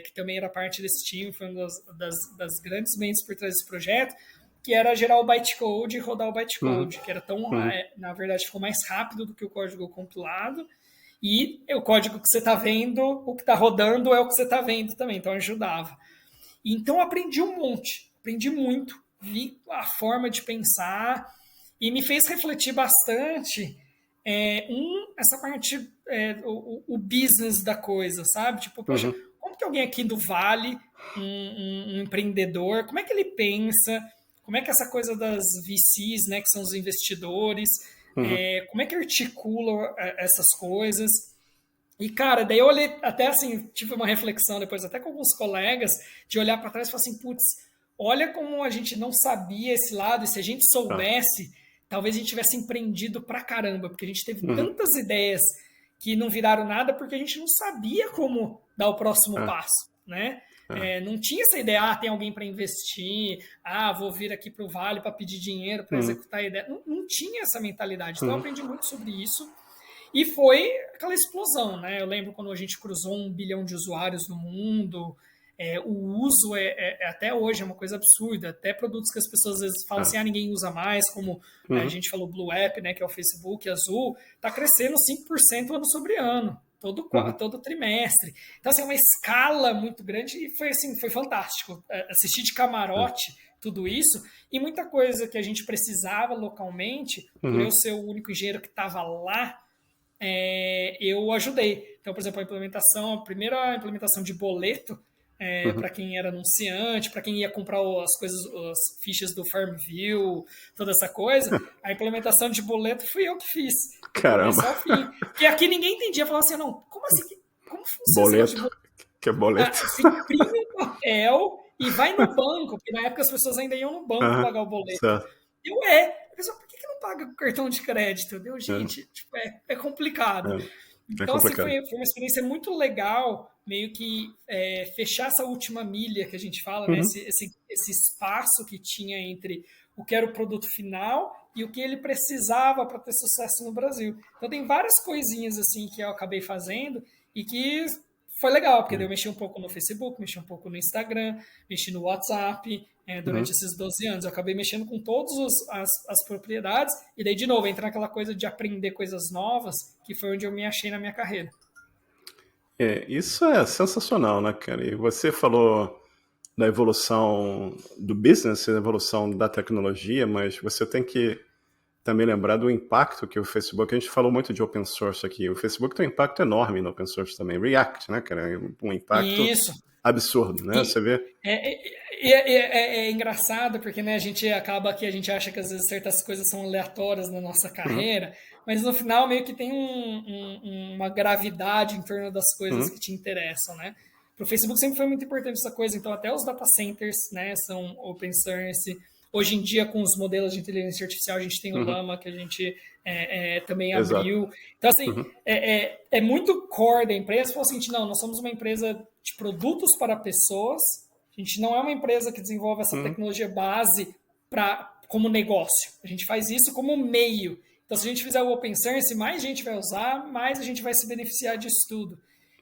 que também era parte desse time, foi uma das grandes mentes por trás desse projeto, que era gerar o bytecode e rodar o bytecode, que era tão, na verdade, ficou mais rápido do que o código compilado, e o código que você está vendo, o que está rodando é o que você está vendo também, então ajudava. Então aprendi um monte, aprendi muito, vi a forma de pensar, e me fez refletir bastante, essa parte, o business da coisa, sabe? Tipo, poxa, como que alguém aqui do Vale, um empreendedor, como é que ele pensa, como é que essa coisa das VCs, né, que são os investidores, como é que articula essas coisas. E, cara, daí eu olhei, até assim, tive uma reflexão depois, até com alguns colegas, de olhar para trás e falar assim, putz, olha como a gente não sabia esse lado, e se a gente soubesse, talvez a gente tivesse empreendido pra caramba, porque a gente teve tantas ideias que não viraram nada porque a gente não sabia como dar o próximo passo, né? Não tinha essa ideia, tem alguém para investir, vou vir aqui para o Vale para pedir dinheiro para executar a ideia. Não tinha essa mentalidade. Então eu aprendi muito sobre isso. E foi aquela explosão, né? Eu lembro quando a gente cruzou 1 bilhão de usuários no mundo, o uso até hoje é uma coisa absurda. Até produtos que as pessoas às vezes falam assim, ninguém usa mais, como a gente falou Blue App, né, que é o Facebook Azul, está crescendo 5% ano sobre ano, todo trimestre. Então, assim, é uma escala muito grande e foi assim, foi fantástico. Assistir de camarote tudo isso, e muita coisa que a gente precisava localmente, por eu ser o único engenheiro que estava lá, eu ajudei. Então, por exemplo, a primeira implementação de boleto, para quem era anunciante, para quem ia comprar as coisas, as fichas do FarmView, toda essa coisa, a implementação de boleto fui eu que fiz. Caramba! Ao fim. Porque aqui ninguém entendia, falava assim, não, como assim? Como funciona boleto? Que é boleto? Você imprime o papel e vai no banco, porque na época as pessoas ainda iam no banco pagar o boleto. Certo. A pessoa, por que não paga com cartão de crédito? Gente, tipo, é complicado. Então, assim, foi uma experiência muito legal, meio que fechar essa última milha que a gente fala, né? Esse espaço que tinha entre o que era o produto final e o que ele precisava para ter sucesso no Brasil. Então, tem várias coisinhas assim que eu acabei fazendo e que foi legal, porque eu mexi um pouco no Facebook, mexi um pouco no Instagram, mexi no WhatsApp durante esses 12 anos. Eu acabei mexendo com todas as propriedades e daí, de novo, entra naquela coisa de aprender coisas novas, que foi onde eu me achei na minha carreira. Isso é sensacional, né, cara? E você falou da evolução do business, da evolução da tecnologia, mas você tem que também lembrar do impacto que o Facebook... A gente falou muito de open source aqui. O Facebook tem um impacto enorme no open source também. React, né, cara? Um impacto absurdo, né? Você vê... É engraçado, porque né, a gente acaba que a gente acha que às vezes certas coisas são aleatórias na nossa carreira, mas no final meio que tem uma gravidade em torno das coisas que te interessam, né? Para o Facebook sempre foi muito importante essa coisa, então até os data centers, né, são open source. Hoje em dia, com os modelos de inteligência artificial, a gente tem o Llama, que a gente também abriu. Então, assim, é muito core da empresa. Falou assim, não, nós somos uma empresa de produtos para pessoas. A gente não é uma empresa que desenvolve essa tecnologia base como negócio. A gente faz isso como meio. Então, se a gente fizer o open source, mais gente vai usar, mais a gente vai se beneficiar disso tudo.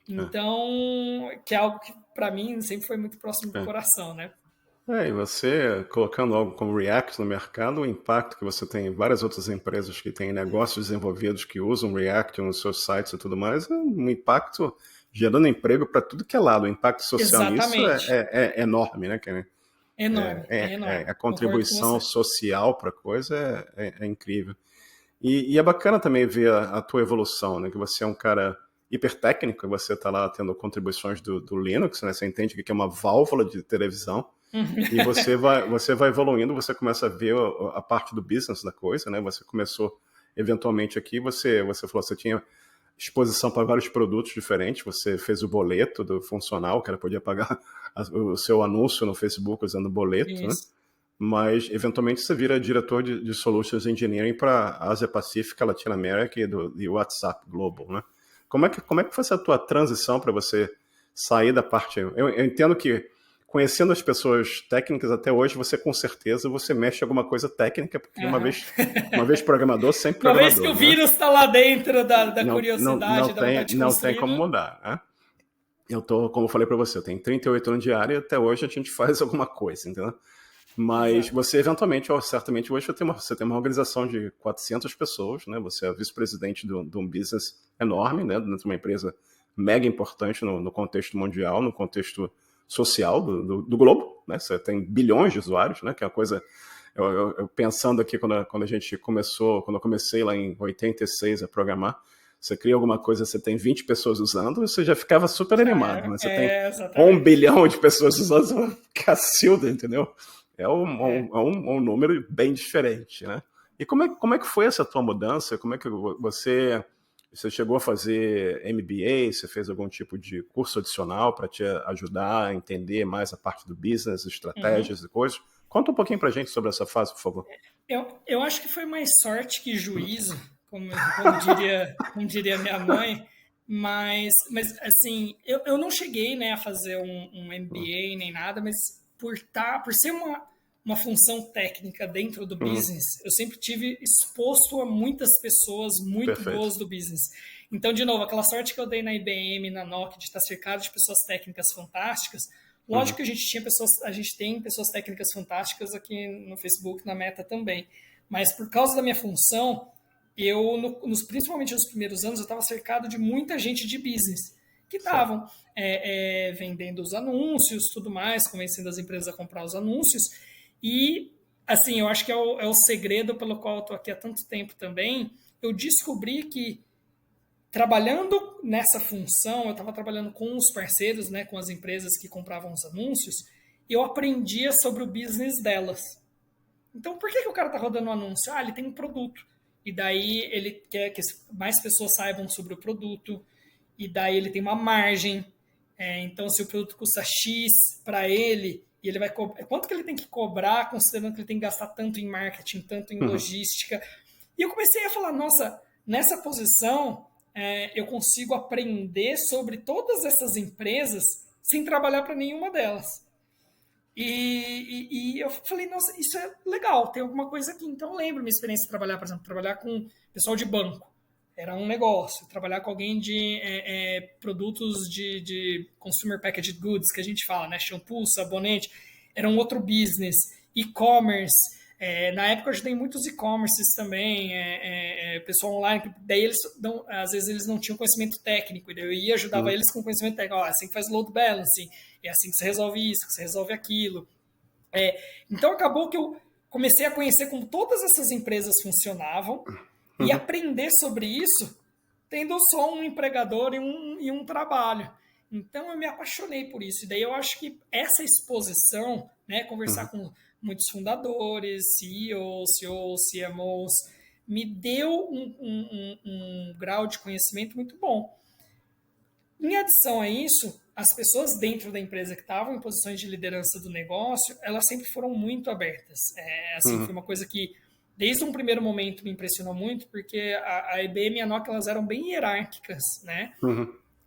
Então, que é algo que, para mim, sempre foi muito próximo do coração, né? E você, colocando algo como React no mercado, o impacto que você tem em várias outras empresas que têm negócios desenvolvidos que usam React nos seus sites e tudo mais, é um impacto gerando emprego para tudo que é lado. O impacto social nisso é enorme, né, Kenny? Enorme. A contribuição social para a coisa é incrível. E é bacana também ver a tua evolução, né? Que você é um cara hipertécnico, você está lá tendo contribuições do Linux, né? Você entende que é uma válvula de televisão. E você vai evoluindo, você começa a ver a parte do business da coisa, né? Você começou, eventualmente aqui, você falou, você tinha exposição para vários produtos diferentes, você fez o boleto do funcional, o cara podia pagar o seu anúncio no Facebook usando boleto, né? Mas, eventualmente, você vira diretor de Solutions Engineering para a Ásia Pacífica, Latinoamérica e WhatsApp Global, né? Como é que foi essa tua transição para você sair da parte... Eu entendo que, conhecendo as pessoas técnicas até hoje, você com certeza mexe em alguma coisa técnica, porque uma vez programador, sempre programador. Uma vez que o vírus está lá dentro da curiosidade, da vontade de não tem como mudar, né? Como eu falei para você, eu tenho 38 anos de área e até hoje a gente faz alguma coisa, entendeu? Mas você, eventualmente, certamente hoje você tem uma organização de 400 pessoas, né? Você é vice-presidente de um business enorme, né? Dentro de uma empresa mega importante no contexto mundial, no contexto social do globo, né? Você tem bilhões de usuários, né? Que é uma coisa... Eu pensando aqui quando a gente começou, quando eu comecei lá em 86 a programar, Você cria alguma coisa, você tem 20 pessoas usando, você já ficava super animado. Mas você tem exatamente. 1 bilhão de pessoas usando, você vai ficar Cacilda, entendeu? É um número bem diferente, né? E como é que foi essa tua mudança? Como é que você chegou a fazer MBA? Você fez algum tipo de curso adicional para te ajudar a entender mais a parte do business, estratégias e coisas? Conta um pouquinho pra gente sobre essa fase, por favor. Eu acho que foi mais sorte que juízo, como diria minha mãe, mas assim, eu não cheguei, né, a fazer um MBA nem nada, mas por ser uma função técnica dentro do business, eu sempre tive exposto a muitas pessoas muito Perfeito. boas do business. Então, de novo, aquela sorte que eu dei na IBM, na Nokia, de estar cercado de pessoas técnicas fantásticas. Lógico que a gente tem pessoas técnicas fantásticas aqui no Facebook, na Meta também. Mas por causa da minha função, principalmente nos primeiros anos, eu estava cercado de muita gente de business que estavam vendendo os anúncios, tudo mais, convencendo as empresas a comprar os anúncios. E, assim, eu acho que é o segredo pelo qual eu estou aqui há tanto tempo também. Eu descobri que trabalhando nessa função, eu estava trabalhando com os parceiros, né, com as empresas que compravam os anúncios, eu aprendia sobre o business delas. Então, por que o cara está rodando um anúncio? Ele tem um produto. E daí ele quer que mais pessoas saibam sobre o produto. E daí ele tem uma margem. Então, se o produto custa X para ele, e ele vai quanto que ele tem que cobrar, considerando que ele tem que gastar tanto em marketing, tanto em logística. E eu comecei a falar, nossa, nessa posição eu consigo aprender sobre todas essas empresas sem trabalhar para nenhuma delas. E eu falei, nossa, isso é legal, tem alguma coisa aqui. Então eu lembro minha experiência de trabalhar, por exemplo, trabalhar com pessoal de banco. Era um negócio. Trabalhar com alguém de produtos de consumer packaged goods, que a gente fala, né? Shampoo, sabonete. Era um outro business. E-commerce. Na época eu ajudei muitos e-commerces também, pessoal online, daí às vezes eles não tinham conhecimento técnico, daí eu ia ajudava eles com conhecimento técnico, assim que faz load balancing, é assim que você resolve isso, que você resolve aquilo. Então acabou que eu comecei a conhecer como todas essas empresas funcionavam e aprender sobre isso tendo só um empregador e um trabalho. Então eu me apaixonei por isso. E daí eu acho que essa exposição, né, conversar com muitos fundadores, CEOs, CMOs, me deu um grau de conhecimento muito bom. Em adição a isso, as pessoas dentro da empresa que estavam em posições de liderança do negócio, elas sempre foram muito abertas. Foi uma coisa que, desde um primeiro momento, me impressionou muito, porque a IBM e a Nokia, elas eram bem hierárquicas, né?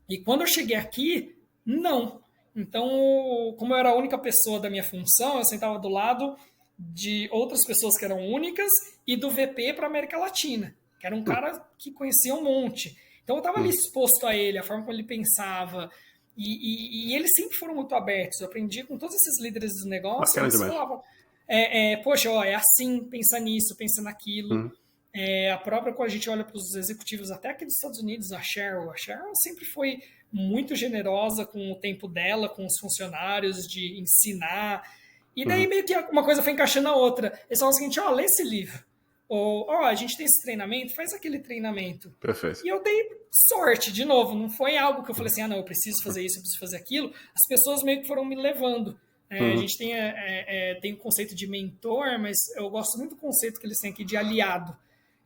E quando eu cheguei aqui, não. Então, como eu era a única pessoa da minha função, eu sentava do lado de outras pessoas que eram únicas e do VP para a América Latina, que era um cara que conhecia um monte. Então, eu estava ali exposto a ele, a forma como ele pensava. E eles sempre foram muito abertos. Eu aprendi com todos esses líderes do negócio. Eles falavam, poxa, é assim, pensa nisso, pensa naquilo. A própria, quando a gente olha para os executivos, até aqui dos Estados Unidos, a Sheryl sempre foi muito generosa com o tempo dela, com os funcionários, de ensinar. E daí meio que uma coisa foi encaixando a outra. Eles falam o seguinte, lê esse livro. Ou, a gente tem esse treinamento, faz aquele treinamento. Perfeito. E eu dei sorte, de novo, não foi algo que eu falei assim, não, eu preciso fazer isso, eu preciso fazer aquilo. As pessoas meio que foram me levando. A gente tem o conceito de mentor, mas eu gosto muito do conceito que eles têm aqui de aliado.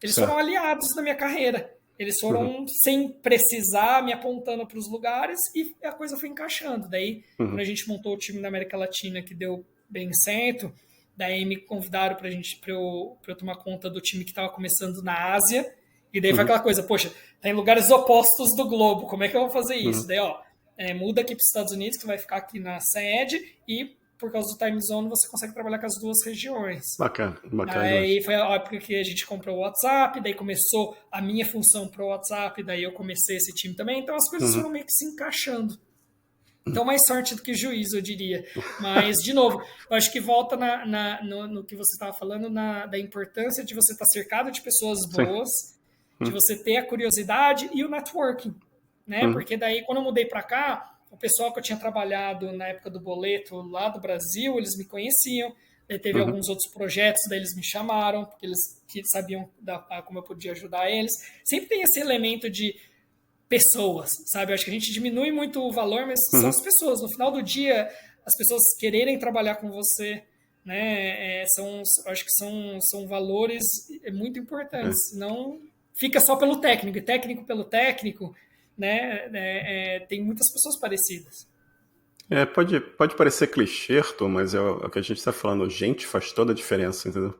Eles foram aliados na minha carreira. Eles foram sem precisar, me apontando para os lugares e a coisa foi encaixando. Daí, quando a gente montou o time na América Latina, que deu bem certo, daí me convidaram para eu tomar conta do time que estava começando na Ásia. E daí foi aquela coisa, poxa, tá em lugares opostos do globo, como é que eu vou fazer isso? Daí, muda aqui para os Estados Unidos, que vai ficar aqui na sede, e por causa do time zone você consegue trabalhar com as duas regiões. Bacana. Aí foi a época que a gente comprou o WhatsApp, daí começou a minha função pro WhatsApp, daí eu comecei esse time também, então as coisas foram meio que se encaixando. Então, mais sorte do que juízo, eu diria. Mas, de novo, eu acho que volta no que você estava falando, da importância de você estar cercado de pessoas boas, de você ter a curiosidade e o networking, né? Porque daí, quando eu mudei para cá, o pessoal que eu tinha trabalhado na época do boleto lá do Brasil, eles me conheciam. teve alguns outros projetos, daí eles me chamaram, porque eles sabiam como eu podia ajudar eles. Sempre tem esse elemento de pessoas, sabe? Eu acho que a gente diminui muito o valor, mas são as pessoas. No final do dia, as pessoas quererem trabalhar com você, né? Eu acho que são valores muito importantes. Não fica só pelo técnico, e técnico pelo técnico, né? Tem muitas pessoas parecidas. Pode parecer clichê, Arthur, mas é o que a gente está falando. Gente faz toda a diferença, entendeu?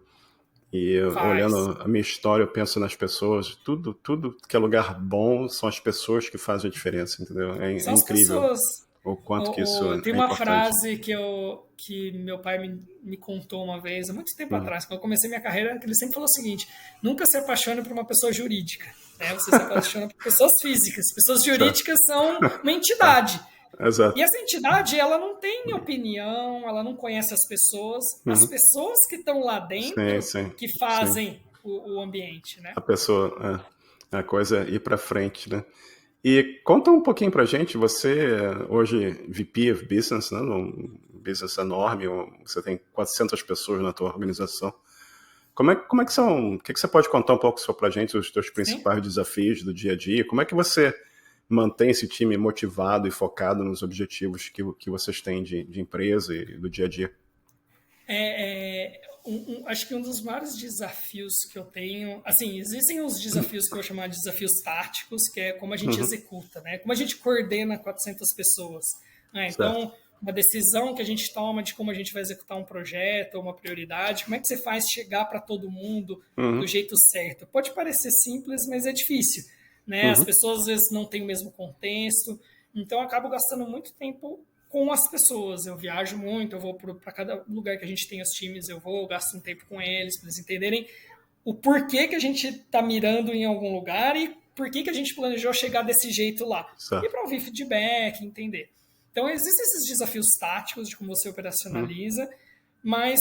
E Faz. olhando a minha história, eu penso nas pessoas. Tudo que é lugar bom são as pessoas que fazem a diferença, entendeu? É São as incrível pessoas. o quanto que isso Tem é uma importante. frase que meu pai me contou uma vez, há muito tempo atrás, quando eu comecei minha carreira, que ele sempre falou o seguinte: nunca se apaixone por uma pessoa jurídica, né? Você se apaixona por pessoas físicas. Pessoas Certo. jurídicas são uma entidade. E Exato. essa entidade, ela não tem opinião, ela não conhece as pessoas que estão lá Sim, dentro sim, que sim. fazem o ambiente, né? A pessoa, a coisa é ir para frente, né? E conta um pouquinho pra gente, você hoje VP of Business, né, num business enorme, você tem 400 pessoas na tua organização. Como é que são, o que você pode contar um pouco só pra gente, os teus Sim. principais desafios do dia a dia? Como é que você mantém esse time motivado e focado nos objetivos que vocês têm de empresa e do dia a dia? Acho que um dos maiores desafios que eu tenho, assim, existem uns desafios que eu vou chamar de desafios táticos, que é como a gente Uhum, executa, né? Como a gente coordena 400 pessoas, né? certo. Então, uma decisão que a gente toma de como a gente vai executar um projeto ou uma prioridade, como é que você faz chegar para todo mundo do Uhum, jeito certo? Pode parecer simples, mas é difícil, né? As uhum, pessoas às vezes não têm o mesmo contexto, então eu acabo gastando muito tempo com as pessoas. Eu viajo muito, eu vou para cada lugar que a gente tem os times, eu gasto um tempo com eles, para eles entenderem o porquê que a gente está mirando em algum lugar e por que a gente planejou chegar desse jeito lá. E certo. para ouvir feedback, entender. Então, existem esses desafios táticos de como você Uhum, operacionaliza, mas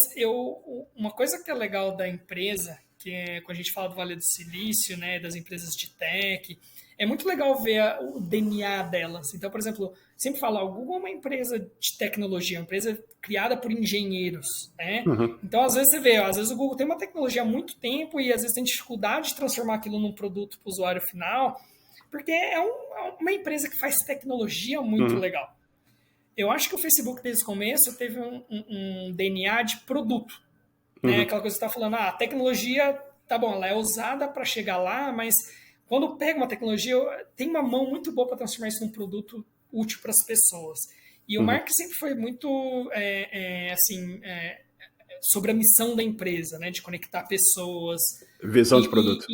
uma coisa que é legal da empresa, que é quando a gente fala do Vale do Silício, né, das empresas de tech, é muito legal ver o DNA delas. Então, por exemplo, sempre falo, o Google é uma empresa de tecnologia, uma empresa criada por engenheiros, né? uhum, Então, às vezes você vê, às vezes o Google tem uma tecnologia há muito tempo e às vezes tem dificuldade de transformar aquilo num produto para o usuário final, porque uma empresa que faz tecnologia muito uhum, legal. Eu acho que o Facebook, desde o começo, teve um DNA de produto, né? uhum, Aquela coisa que você está falando, a tecnologia, tá bom, ela é usada para chegar lá, mas quando pega uma tecnologia, tem uma mão muito boa para transformar isso num produto útil para as pessoas. E o uhum. Mark sempre foi muito, sobre a missão da empresa, né? De conectar pessoas. Visão de produto.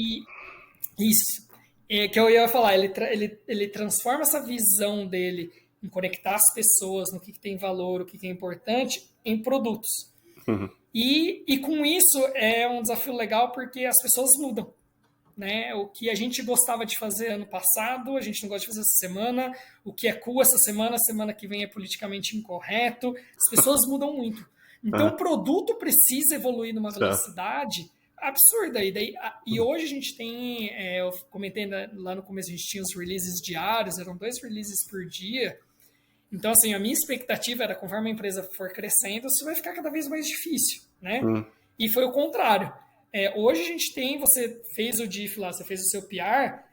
Isso. Que eu ia falar, ele transforma essa visão dele em conectar as pessoas no que tem valor, o que é importante, em produtos. Uhum, E com isso é um desafio legal porque as pessoas mudam. Né? O que a gente gostava de fazer ano passado, a gente não gosta de fazer essa semana. O que é cool essa semana que vem é politicamente incorreto. As pessoas mudam muito. Então, uhum, o produto precisa evoluir numa certo. velocidade absurda. E hoje a gente tem, eu comentei lá no começo, a gente tinha os releases diários, eram 2 releases por dia. Então, assim, a minha expectativa era, conforme a empresa for crescendo, isso vai ficar cada vez mais difícil, né? Uhum, E foi o contrário. Hoje a gente tem, você fez o DIF lá, você fez o seu PR,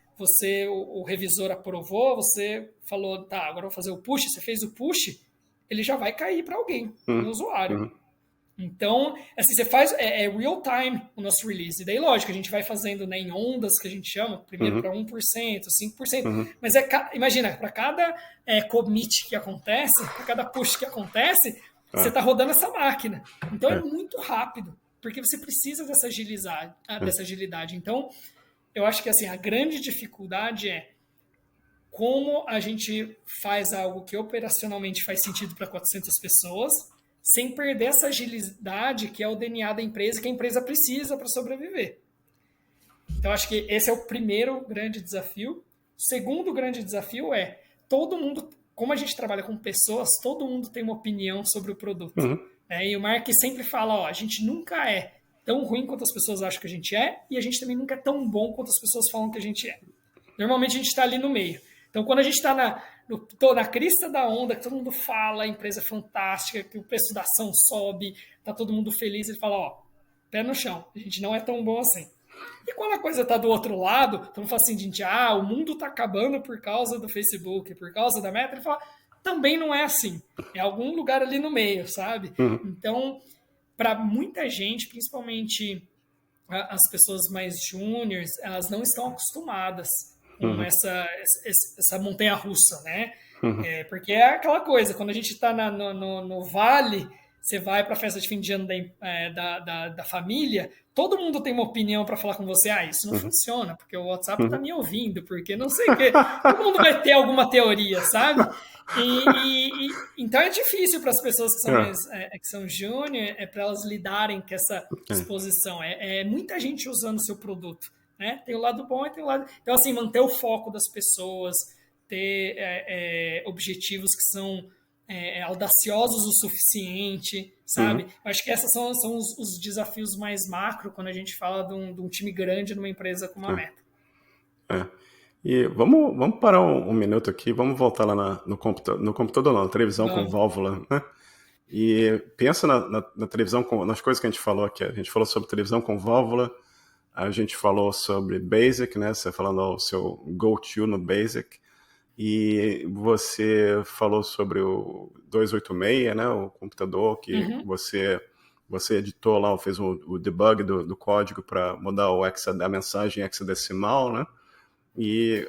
o revisor aprovou, você falou, tá, agora eu vou fazer o push, você fez o push, ele já vai cair para alguém, para um uhum, usuário. uhum, Então, assim, você faz, real time o nosso release. E daí, lógico, a gente vai fazendo, né, em ondas, que a gente chama, primeiro uhum, para 1%, 5%. uhum. Mas imagina, para cada commit que acontece, para cada push que acontece, você Ah, está rodando essa máquina. Então, é é, muito rápido, porque você precisa é. dessa agilidade. Então, eu acho que, assim, a grande dificuldade é como a gente faz algo que operacionalmente faz sentido para 400 pessoas, sem perder essa agilidade que é o DNA da empresa, que a empresa precisa para sobreviver. Então, acho que esse é o primeiro grande desafio. O segundo grande desafio é todo mundo, como a gente trabalha com pessoas, todo mundo tem uma opinião sobre o produto. Uhum, E o Mark sempre fala, ó, a gente nunca é tão ruim quanto as pessoas acham que a gente é, e a gente também nunca é tão bom quanto as pessoas falam que a gente é. Normalmente a gente está ali no meio. Então, quando a gente está na crista da onda, que todo mundo fala, a empresa é fantástica, que o preço da ação sobe, tá todo mundo feliz, ele fala, ó, pé no chão, a gente não é tão bom assim. E quando a coisa tá do outro lado, todo mundo fala assim, gente, o mundo tá acabando por causa do Facebook, por causa da Meta, ele fala, também não é assim. É algum lugar ali no meio, sabe? Uhum. Então, para muita gente, principalmente as pessoas mais júniores, elas não estão acostumadas com essa montanha-russa, né? Porque é aquela coisa, quando a gente está no vale, você vai para a festa de fim de ano da família, todo mundo tem uma opinião para falar com você. Isso não funciona, porque o WhatsApp está me ouvindo, porque não sei o quê. Todo mundo vai ter alguma teoria, sabe? Então é difícil para as pessoas que são que são júnior, para elas lidarem com essa exposição. É muita gente usando o seu produto, né? Tem o lado bom e tem o lado... Então, assim, manter o foco das pessoas, ter objetivos que são audaciosos o suficiente, sabe? Acho que esses são os desafios mais macro quando a gente fala de um time grande numa empresa como a Meta. E vamos parar um minuto aqui, vamos voltar lá no computador não, na televisão com válvula, né? E pensa na televisão, nas coisas que a gente falou aqui. A gente falou sobre televisão com válvula, a gente falou sobre Basic, né? Você falando o seu go-to no Basic, e você falou sobre o 286, né? O computador que você editou lá, fez o debug do código para mudar a mensagem hexadecimal, né? E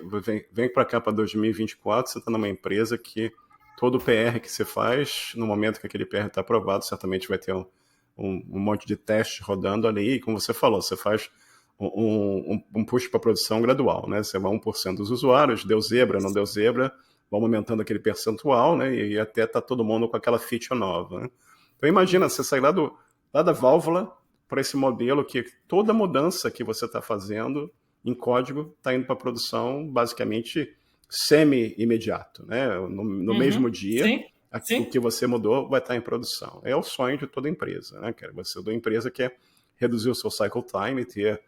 vem para cá para 2024, você está numa empresa que todo o PR que você faz, no momento que aquele PR está aprovado, certamente vai ter um monte de testes rodando ali, e como você falou, você faz um push para produção gradual, né? Você vai 1% dos usuários, deu zebra, não deu zebra, vamos aumentando aquele percentual, né? E até tá todo mundo com aquela feature nova, né? Então imagina, você sair lá da válvula para esse modelo que toda mudança que você está fazendo em código está indo para produção basicamente semi-imediato, né? No mesmo dia, o que você mudou vai estar em produção. É o sonho de toda empresa, né? Toda empresa quer reduzir o seu cycle time e ter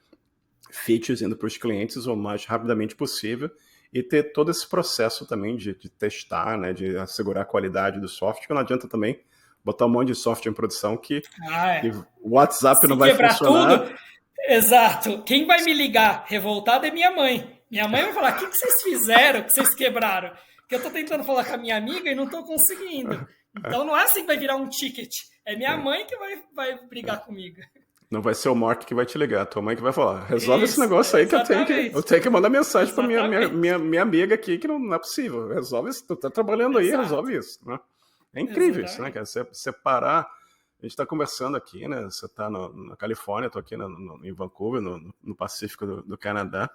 features indo para os clientes o mais rapidamente possível e ter todo esse processo também de testar, né? De assegurar a qualidade do software, que não adianta também botar um monte de software em produção que o WhatsApp não vai funcionar. Tudo. Exato. Quem vai me ligar revoltado é minha mãe. Minha mãe vai falar, o que vocês fizeram, que vocês quebraram? Que eu estou tentando falar com a minha amiga e não estou conseguindo. Então não é assim que vai virar um ticket. É minha mãe que vai brigar comigo. Não vai ser o Mark que vai te ligar, a tua mãe que vai falar, resolve esse negócio aí que eu tenho que mandar mensagem para minha amiga aqui que não é possível. Resolve isso, tu tá trabalhando aí, resolve isso. Né? É incrível isso, né, cara? Você parar... A gente está conversando aqui, né? Você está na Califórnia, estou aqui em Vancouver, no Pacífico do Canadá,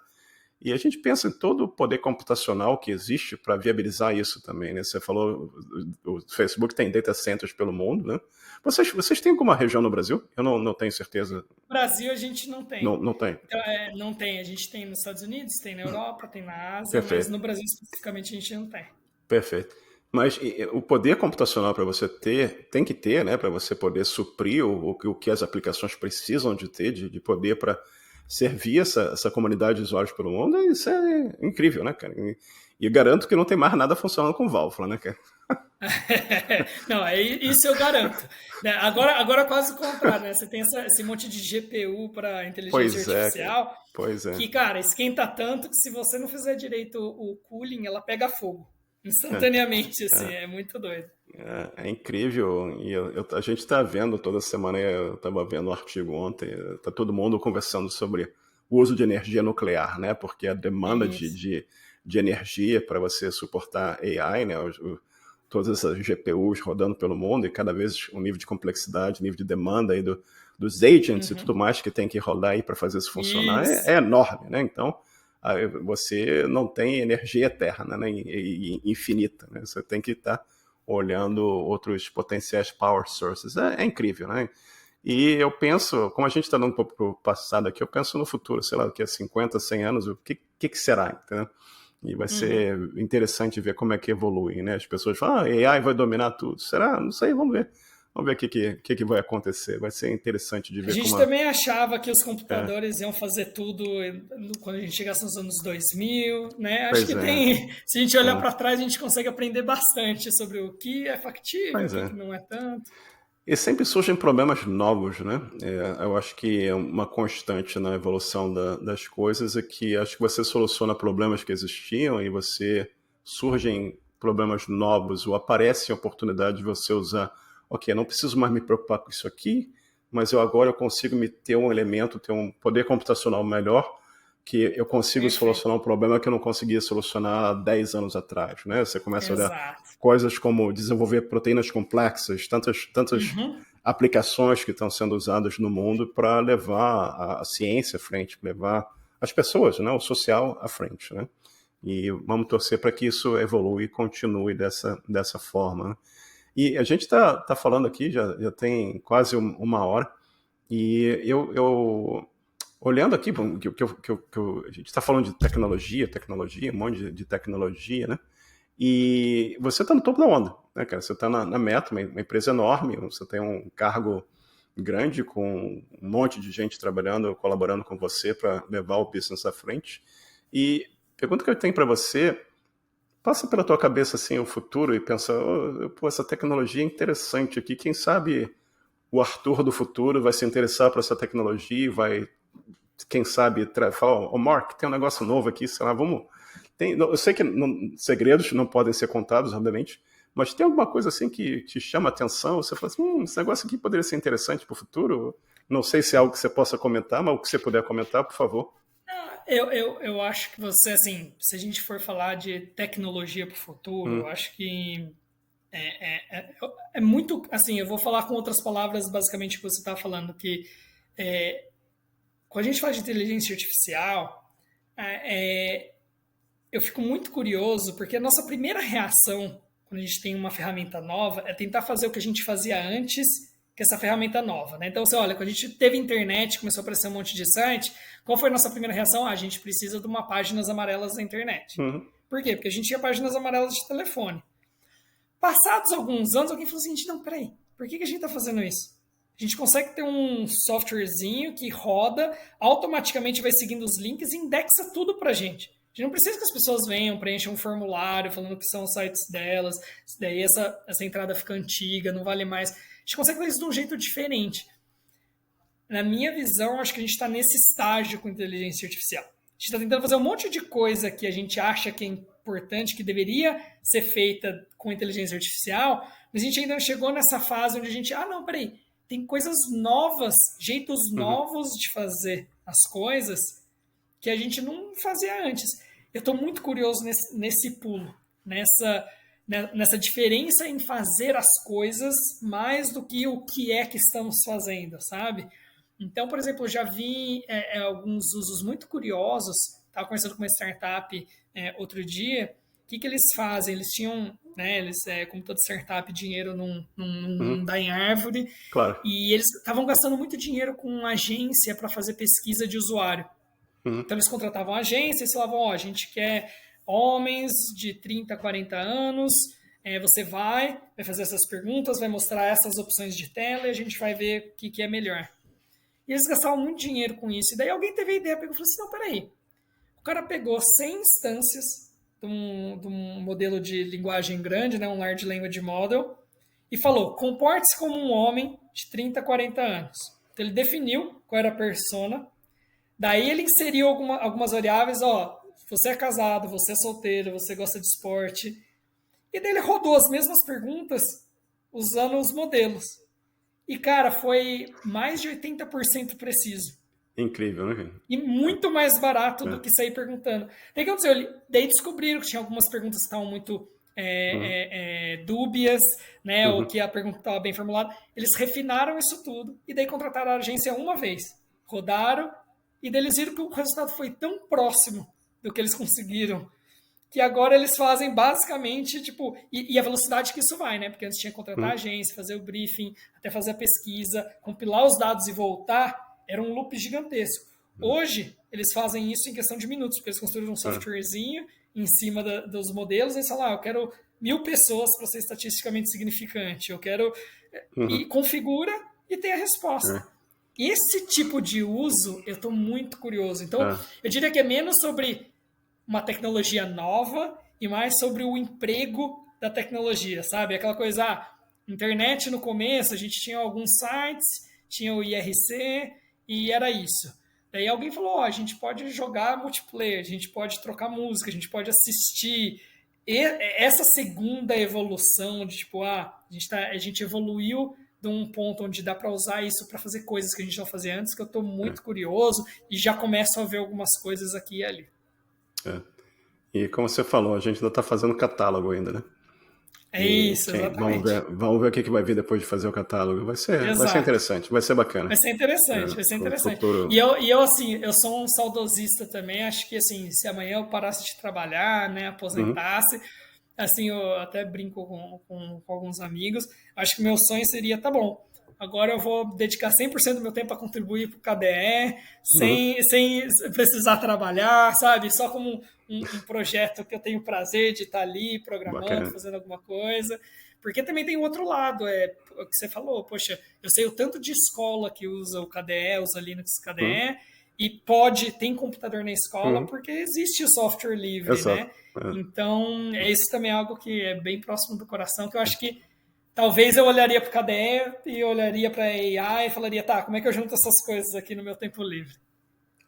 e a gente pensa em todo o poder computacional que existe para viabilizar isso também, né? Você falou, o Facebook tem data centers pelo mundo, né? Vocês têm alguma região no Brasil? Eu não tenho certeza. No Brasil a gente não tem. Não tem. Então, não tem. A gente tem nos Estados Unidos, tem na Europa, tem na Ásia, Perfeito. Mas no Brasil especificamente a gente não tem. Perfeito. Mas o poder computacional para você tem que ter, né, para você poder suprir o que as aplicações precisam de ter, de poder para servir essa comunidade de usuários pelo mundo, isso é incrível, né, cara? E eu garanto que não tem mais nada funcionando com válvula, né, cara? Não, isso eu garanto. Agora quase o contrário, né? Você tem esse monte de GPU para inteligência artificial, que, cara, esquenta tanto que se você não fizer direito o cooling, ela pega fogo. Instantaneamente, assim, é muito doido. É incrível, e a gente está vendo toda semana, eu estava vendo um artigo ontem, está todo mundo conversando sobre o uso de energia nuclear, né? Porque a demanda de energia para você suportar AI, né? Todas essas GPUs rodando pelo mundo, e cada vez o nível de complexidade, nível de demanda aí dos agents e tudo mais que tem que rodar aí para fazer isso funcionar é enorme, né? Então, você não tem energia eterna, né, infinita, né? Você tem que estar olhando outros potenciais power sources. É incrível, né? E eu penso, como a gente está dando um pouco para o passado aqui, eu penso no futuro, sei lá, daqui a 50, 100 anos, o que será, entendeu? E vai ser interessante ver como é que evolui, né? As pessoas falam, AI vai dominar tudo. Será? Não sei, vamos ver. Vamos ver o que vai acontecer. Vai ser interessante de ver A gente como... também achava que os computadores iam fazer tudo quando a gente chegasse nos anos 2000, né? Acho Pois que é, tem, se a gente olhar é, para trás, a gente consegue aprender bastante sobre o que é factível, o pois que é. que não é tanto. E sempre surgem problemas novos, né? Eu acho que é uma constante na evolução das coisas é que acho que você soluciona problemas que existiam e surgem problemas novos ou aparecem oportunidades de você usar. Ok, eu não preciso mais me preocupar com isso aqui, mas agora eu consigo me ter um elemento, ter um poder computacional melhor que eu consigo Perfeito. solucionar um problema que eu não conseguia solucionar há 10 anos atrás, né? Você começa a olhar Exato. coisas como desenvolver proteínas complexas, tantas Uhum. aplicações que estão sendo usadas no mundo para levar a ciência à frente, levar as pessoas, né, o social à frente, né? E vamos torcer para que isso evolua e continue dessa forma, né? E a gente está falando aqui, já tem quase uma hora, e eu olhando aqui, bom, a gente está falando de tecnologia, um monte de tecnologia, né? E você está no topo da onda, né, cara? Você está na Meta, uma empresa enorme, você tem um cargo grande com um monte de gente trabalhando, colaborando com você para levar o business à frente. E a pergunta que eu tenho para você, passa pela tua cabeça assim o futuro e pensa, oh, pô, essa tecnologia é interessante aqui, quem sabe o Arthur do futuro vai se interessar por essa tecnologia e vai, quem sabe, falar, oh, Mark, tem um negócio novo aqui, sei lá, vamos... eu sei que segredos não podem ser contados, obviamente, mas tem alguma coisa assim que te chama a atenção? Você fala assim, esse negócio aqui poderia ser interessante para o futuro? Não sei se é algo que você possa comentar, mas o que você puder comentar, por favor. Eu acho que você, assim, se a gente for falar de tecnologia para o futuro, eu Hum, acho que é muito, assim, eu vou falar com outras palavras, basicamente, o que você está falando, que quando a gente fala de inteligência artificial, é, eu fico muito curioso, porque a nossa primeira reação quando a gente tem uma ferramenta nova é tentar fazer o que a gente fazia antes que essa ferramenta nova, né? Então, você olha, quando a gente teve internet, começou a aparecer um monte de site, qual foi a nossa primeira reação? Ah, a gente precisa de uma páginas amarelas na internet. uhum, Por quê? Porque a gente tinha páginas amarelas de telefone. Passados alguns anos, alguém falou assim, gente, não, peraí, por que a gente está fazendo isso? A gente consegue ter um softwarezinho que roda, automaticamente vai seguindo os links e indexa tudo para a gente. A gente não precisa que as pessoas venham, preencham um formulário falando que são os sites delas, daí essa entrada fica antiga, não vale mais. A gente consegue fazer isso de um jeito diferente. Na minha visão, acho que a gente está nesse estágio com inteligência artificial. A gente está tentando fazer um monte de coisa que a gente acha que é importante, que deveria ser feita com inteligência artificial, mas a gente ainda não chegou nessa fase onde a gente, não, peraí, tem coisas novas, jeitos uhum, novos de fazer as coisas que a gente não fazia antes. Eu estou muito curioso nesse pulo, nessa diferença em fazer as coisas mais do que o que é que estamos fazendo, sabe? Então, por exemplo, eu já vi alguns usos muito curiosos. Estava conversando com uma startup outro dia. O que eles fazem? Eles tinham, né, como toda startup, dinheiro não uhum, dá em árvore. claro. E eles estavam gastando muito dinheiro com uma agência para fazer pesquisa de usuário. Uhum, Então, eles contratavam a agência e falavam: ó, a gente quer homens de 30, 40 anos. Você vai fazer essas perguntas, vai mostrar essas opções de tela e a gente vai ver o que é melhor. E eles gastavam muito dinheiro com isso. E daí alguém teve a ideia, pegou e falou assim, não, peraí. O cara pegou 100 instâncias de um modelo de linguagem grande, né, um Large Language Model, e falou, comporte-se como um homem de 30, 40 anos. Então ele definiu qual era a persona, daí ele inseriu algumas variáveis, ó, você é casado, você é solteiro, você gosta de esporte, e daí ele rodou as mesmas perguntas usando os modelos. E, cara, foi mais de 80% preciso. incrível, né? E muito mais barato do É, que sair perguntando. Daí, que aconteceu? Daí descobriram que tinha algumas perguntas que estavam muito uhum, dúbias, né? Ou uhum, que a pergunta estava bem formulada. Eles refinaram isso tudo e daí contrataram a agência uma vez. Rodaram e daí eles viram que o resultado foi tão próximo do que eles conseguiram que agora eles fazem basicamente, tipo, e a velocidade que isso vai, né? Porque antes tinha que contratar a uhum, agência, fazer o briefing, até fazer a pesquisa, compilar os dados e voltar, era um loop gigantesco. Hoje, eles fazem isso em questão de minutos, porque eles construíram um é, softwarezinho em cima dos modelos, e eles falam, eu quero 1.000 pessoas para ser estatisticamente significante. Eu quero Uhum. e configura e tem a resposta. É, Esse tipo de uso eu estou muito curioso. Então, é, eu diria que é menos sobre uma tecnologia nova e mais sobre o emprego da tecnologia, sabe? Aquela coisa, internet no começo, a gente tinha alguns sites, tinha o IRC e era isso. Daí alguém falou, a gente pode jogar multiplayer, a gente pode trocar música, a gente pode assistir. E essa segunda evolução de tipo, a gente evoluiu de um ponto onde dá para usar isso para fazer coisas que a gente não fazia antes, que eu estou é, muito curioso e já começo a ver algumas coisas aqui e ali. é. E como você falou, a gente ainda está fazendo catálogo ainda, né? É E isso, vamos exatamente. ver o que vai vir depois de fazer o catálogo. Vai ser Exato. interessante, vai ser bacana. Vai ser interessante, vai ser O interessante. futuro. Assim, eu sou um saudosista também. Acho que, assim, se amanhã eu parasse de trabalhar, né, Uhum, aposentasse, assim, eu até brinco com alguns amigos. Acho que meu sonho seria, tá bom, agora eu vou dedicar 100% do meu tempo a contribuir para o KDE, uhum, sem precisar trabalhar, sabe? Só como um projeto que eu tenho prazer de estar ali programando, bacana. fazendo alguma coisa. Porque também tem o outro lado, é o que você falou, poxa, eu sei o tanto de escola que usa o KDE, usa Linux Uhum, KDE, e tem computador na escola uhum, porque existe o software livre, exato. né? Então, isso também é algo que é bem próximo do coração, que eu acho que talvez eu olharia para o KDE e olharia para a AI e falaria, tá, como é que eu junto essas coisas aqui no meu tempo livre?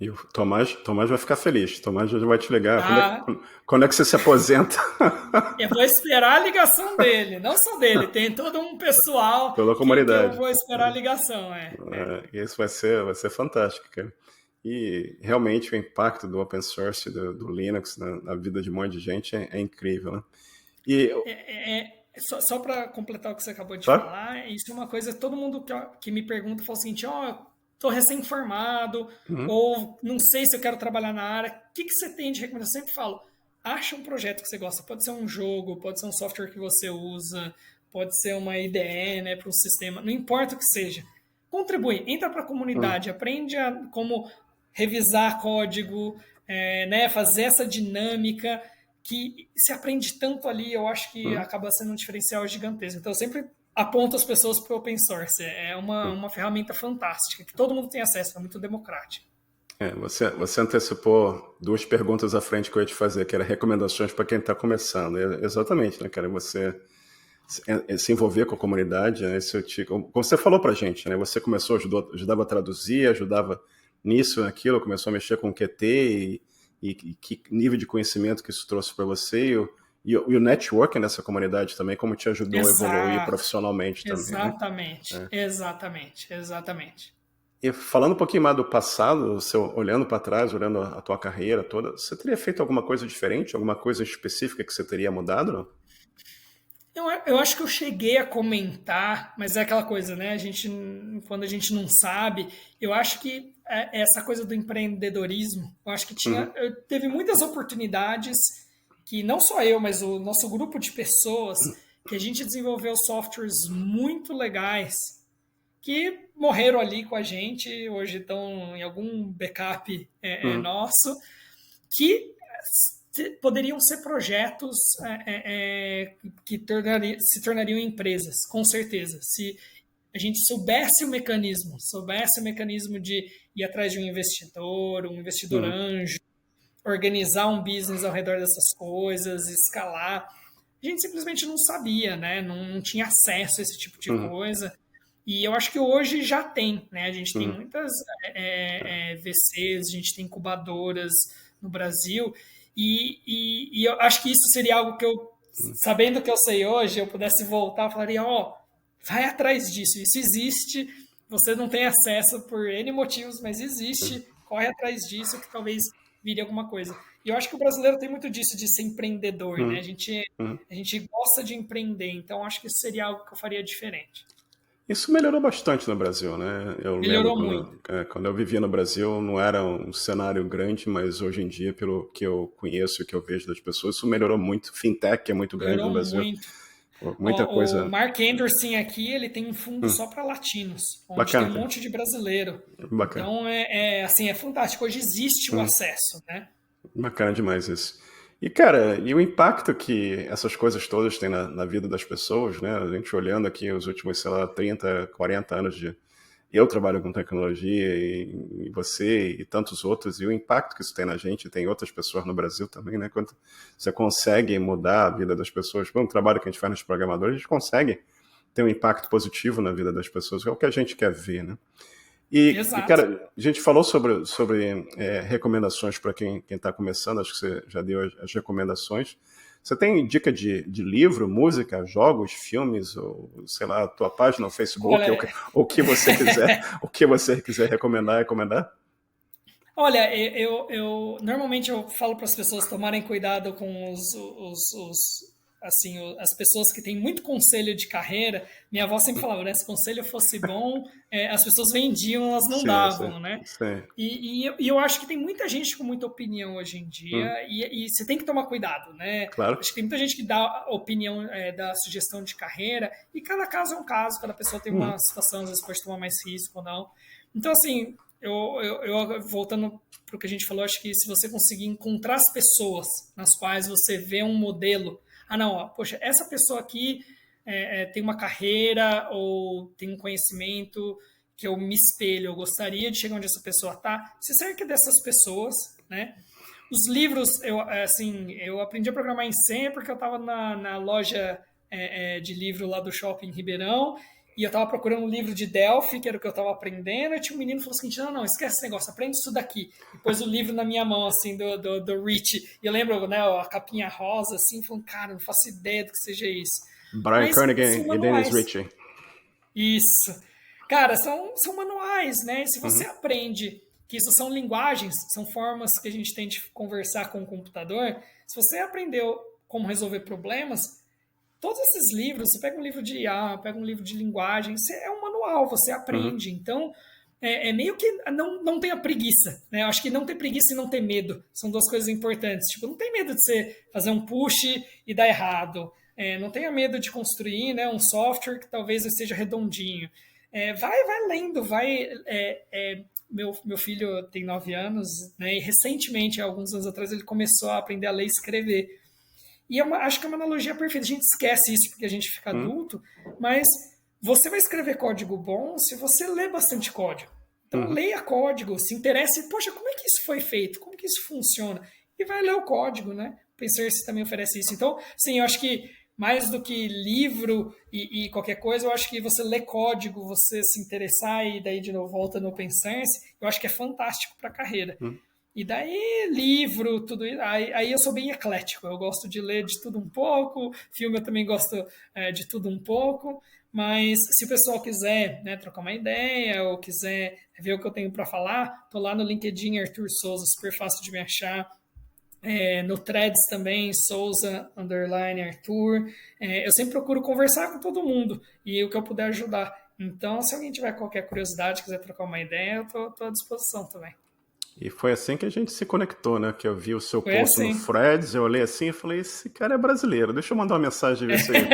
E o Tomás vai ficar feliz. Tomás já vai te ligar. Ah, Quando é que você se aposenta? eu vou esperar a ligação dele, não só dele, tem todo um pessoal Pela que eu comunidade. vou esperar a ligação, Isso vai ser fantástico, cara. E realmente o impacto do open source, do Linux na vida de um monte de gente é incrível, né? E, Só para completar o que você acabou de tá? falar, isso é uma coisa, todo mundo que me pergunta fala o seguinte, tô recém-formado, Uhum, ou não sei se eu quero trabalhar na área, o que você tem de recomendação? Eu sempre falo, acha um projeto que você gosta, pode ser um jogo, pode ser um software que você usa, pode ser uma IDE, né, para um sistema, não importa o que seja. Contribui, entra para a uhum, comunidade, aprende como revisar código, né, fazer essa dinâmica, que se aprende tanto ali, eu acho que uhum, acaba sendo um diferencial gigantesco. Então, eu sempre aponto as pessoas para o open source. É uhum. uma ferramenta fantástica, que todo mundo tem acesso, é muito democrático. Você antecipou duas perguntas à frente que eu ia te fazer, que era recomendações para quem está começando. Exatamente, né, cara? Você se envolver com a comunidade, né? Como você falou para a gente, né? Você começou, ajudava a traduzir, ajudava nisso, naquilo, começou a mexer com o QT e que nível de conhecimento que isso trouxe para você e o networking nessa comunidade também, como te ajudou a evoluir Exato, profissionalmente também, né? exatamente, exatamente, exatamente. E falando um pouquinho mais do passado, olhando para trás, olhando a tua carreira toda, você teria feito alguma coisa diferente, alguma coisa específica que você teria mudado, não? Eu acho que eu cheguei a comentar, mas é aquela coisa, né? Quando a gente não sabe, eu acho que essa coisa do empreendedorismo, eu acho que Uhum, teve muitas oportunidades que não só eu, mas o nosso grupo de pessoas, que a gente desenvolveu softwares muito legais que morreram ali com a gente, hoje estão em algum backup uhum, nosso, que poderiam ser projetos que se tornariam empresas, com certeza. Se a gente soubesse o mecanismo de ir atrás de um investidor uhum, anjo, organizar um business ao redor dessas coisas, escalar. A gente simplesmente não sabia, né? Não tinha acesso a esse tipo de uhum, coisa. E eu acho que hoje já tem, né? A gente tem uhum, muitas VCs, a gente tem incubadoras no Brasil, e eu acho que isso seria algo que eu, uhum, sabendo o que eu sei hoje, eu pudesse voltar e falaria, vai atrás disso, isso existe, você não tem acesso por N motivos, mas uhum, existe, corre atrás disso que talvez vire alguma coisa. E eu acho que o brasileiro tem muito disso de ser empreendedor, né? uhum, uhum. A gente gosta de empreender, então acho que isso seria algo que eu faria diferente. Isso melhorou bastante no Brasil, né? Eu lembro Melhorou muito. quando eu vivia no Brasil, não era um cenário grande, mas hoje em dia, pelo que eu conheço e que eu vejo das pessoas, isso melhorou muito. Fintech é muito grande no Melhorou Brasil, muito. muita O coisa. Mark Anderson aqui, ele tem um fundo Hum, só para latinos, onde tem bacana, um cara. monte de brasileiro. Bacana. Então, assim, é fantástico. Hoje existe o Hum, acesso, né? bacana demais isso. E, cara, e o impacto que essas coisas todas têm na vida das pessoas, né? A gente olhando aqui os últimos, sei lá, 30, 40 anos de... Eu trabalho com tecnologia e você e tantos outros, e o impacto que isso tem na gente, tem outras pessoas no Brasil também, né? Quando você consegue mudar a vida das pessoas, por um trabalho que a gente faz nos programadores, a gente consegue ter um impacto positivo na vida das pessoas, que é o que a gente quer ver, né? E Exato. cara, a gente falou sobre recomendações para quem está começando, acho que você já deu as recomendações. Você tem dica de livro, música, jogos, filmes, ou sei lá, a tua página no Facebook, Olha, o que você quiser, o que você quiser recomendar? olha, normalmente eu falo para as pessoas tomarem cuidado com assim, as pessoas que têm muito conselho de carreira. Minha avó sempre falava, né? Se conselho fosse bom, as pessoas vendiam, elas não Sim, sim, davam, né? sim. E eu acho que tem muita gente com muita opinião hoje em dia, e você tem que tomar cuidado, né? Claro. Acho que tem muita gente que dá opinião, dá sugestão de carreira, e cada caso é um caso, cada pessoa tem uma situação, às vezes pode tomar mais risco ou não. Então, assim, voltando para o que a gente falou, acho que se você conseguir encontrar as pessoas nas quais você vê um modelo, não, ó, poxa, essa pessoa aqui tem uma carreira ou tem um conhecimento que eu me espelho, eu gostaria de chegar onde essa pessoa está, se cerca dessas pessoas, né? Os livros, eu aprendi a programar em C porque eu estava na loja de livro lá do shopping em Ribeirão e eu estava procurando um livro de Delphi, que era o que eu estava aprendendo, e tinha um menino que falou o seguinte, não, esquece esse negócio, aprende isso daqui. E pôs o livro na minha mão, assim, do Rich. E eu lembro, né, a capinha rosa, assim, falando, cara, não faço ideia do que seja isso. Brian Mas são Kernighan e Dennis manuais. Ritchie. Isso. Cara, são manuais, né? Se você Uhum, aprende que isso são linguagens, são formas que a gente tem de conversar com o computador, se você aprendeu como resolver problemas, todos esses livros, você pega um livro de IA, pega um livro de linguagem, é um manual, você uhum, aprende. Então, meio que não tenha preguiça, né? Eu acho que não ter preguiça e não ter medo são duas coisas importantes. Tipo, não tem medo de você fazer um push e dar errado. Não tenha medo de construir, né, um software que talvez seja redondinho. Vai lendo, meu filho tem 9 anos, né, e recentemente, alguns anos atrás, ele começou a aprender a ler e escrever. E acho que é uma analogia perfeita. A gente esquece isso porque a gente fica uhum, adulto, mas você vai escrever código bom se você lê bastante código. Então, uhum. leia código, se interesse, poxa, como é que isso foi feito? Como que isso funciona? E vai ler o código, né? O Pensarse também oferece isso. Então, sim, eu acho que mais do que livro e qualquer coisa, eu acho que você ler código, você se interessar e daí de novo volta no Pensarse, eu acho que é fantástico para a carreira. E daí, livro, tudo isso. Aí eu sou bem eclético. Eu gosto de ler de tudo um pouco. Filme eu também gosto de tudo um pouco. Mas se o pessoal quiser, né, trocar uma ideia ou quiser ver o que eu tenho para falar, tô lá no LinkedIn Arthur Souza, super fácil de me achar. No Threads também, Souza, underline Arthur. Eu sempre procuro conversar com todo mundo e o que eu puder ajudar. Então, se alguém tiver qualquer curiosidade, quiser trocar uma ideia, eu tô à disposição também. E foi assim que a gente se conectou, né? Que eu vi o seu Foi post no assim. Threads, eu olhei assim e falei, esse cara é brasileiro, deixa eu mandar uma mensagem e ver se ele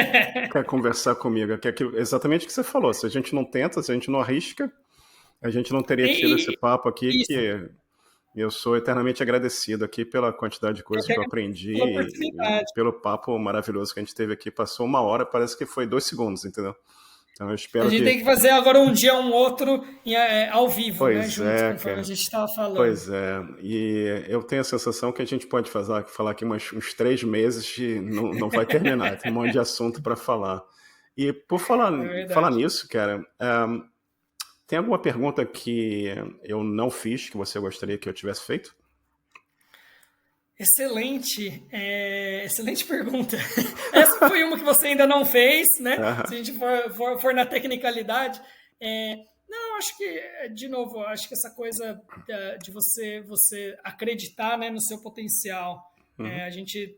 quer conversar comigo. Que é exatamente o que você falou, se a gente não tenta, se a gente não arrisca, a gente não teria tido esse E, papo aqui, isso, que eu sou eternamente agradecido aqui pela quantidade de eu coisas que que eu agradeço aprendi pela e oportunidade. pelo papo maravilhoso que a gente teve aqui. Passou uma hora, parece que foi 2 segundos, entendeu? Então eu A espero gente que... tem que fazer agora um dia um outro ao vivo, né? Pois Junto, é, conforme a cara. gente estava falando. Pois é, e eu tenho a sensação que a gente pode falar aqui uns 3 meses e não vai terminar, tem um monte de assunto para falar. E por É falar verdade. nisso, cara, tem alguma pergunta que eu não fiz que você gostaria que eu tivesse feito? Excelente, excelente pergunta. Essa foi uma que você ainda não fez, né? Se a Ah, gente for na tecnicalidade. Não, acho que, de novo, acho que essa coisa de você acreditar, né, no seu potencial, uhum,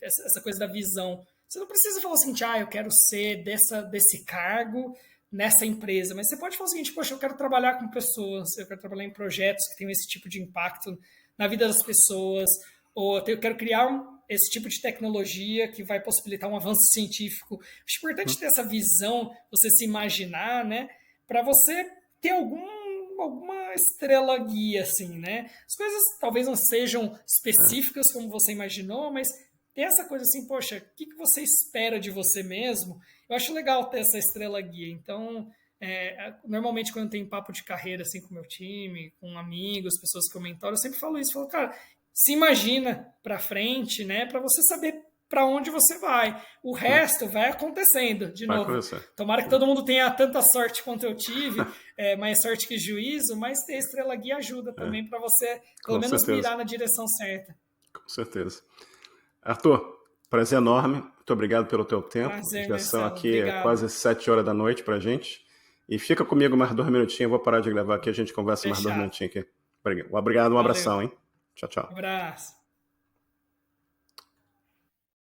essa coisa da visão. Você não precisa falar assim, eu quero ser desse cargo nessa empresa, mas você pode falar o seguinte, poxa, eu quero trabalhar com pessoas, eu quero trabalhar em projetos que tenham esse tipo de impacto na vida das pessoas, ou eu quero criar esse tipo de tecnologia que vai possibilitar um avanço científico. Acho importante uhum, ter essa visão, você se imaginar, né? Para você ter alguma estrela guia, assim, né? As coisas talvez não sejam é, específicas como você imaginou, mas ter essa coisa assim, poxa, o que você espera de você mesmo? Eu acho legal ter essa estrela guia. Então, normalmente quando tem papo de carreira assim com o meu time, com amigos, pessoas que eu mentoro, eu sempre falo isso, falo, cara, se imagina para frente, né, para você saber para onde você vai. O resto vai acontecendo, de Vai novo. acontecer. Tomara que todo mundo tenha tanta sorte quanto eu tive, mais sorte que juízo, mas ter estrela guia ajuda também para você, pelo Com menos, certeza. mirar na direção certa. Com certeza. Arthur, prazer enorme. Muito obrigado pelo teu tempo. Prazer, Já são Marcelo. aqui Obrigado. quase 7 horas da noite pra gente. E fica comigo mais 2 minutinhos. Eu vou parar de gravar aqui. A gente conversa mais 2 Fechado. minutinhos aqui. Obrigado, um Valeu. abração, hein? Tchau, tchau. Abraço.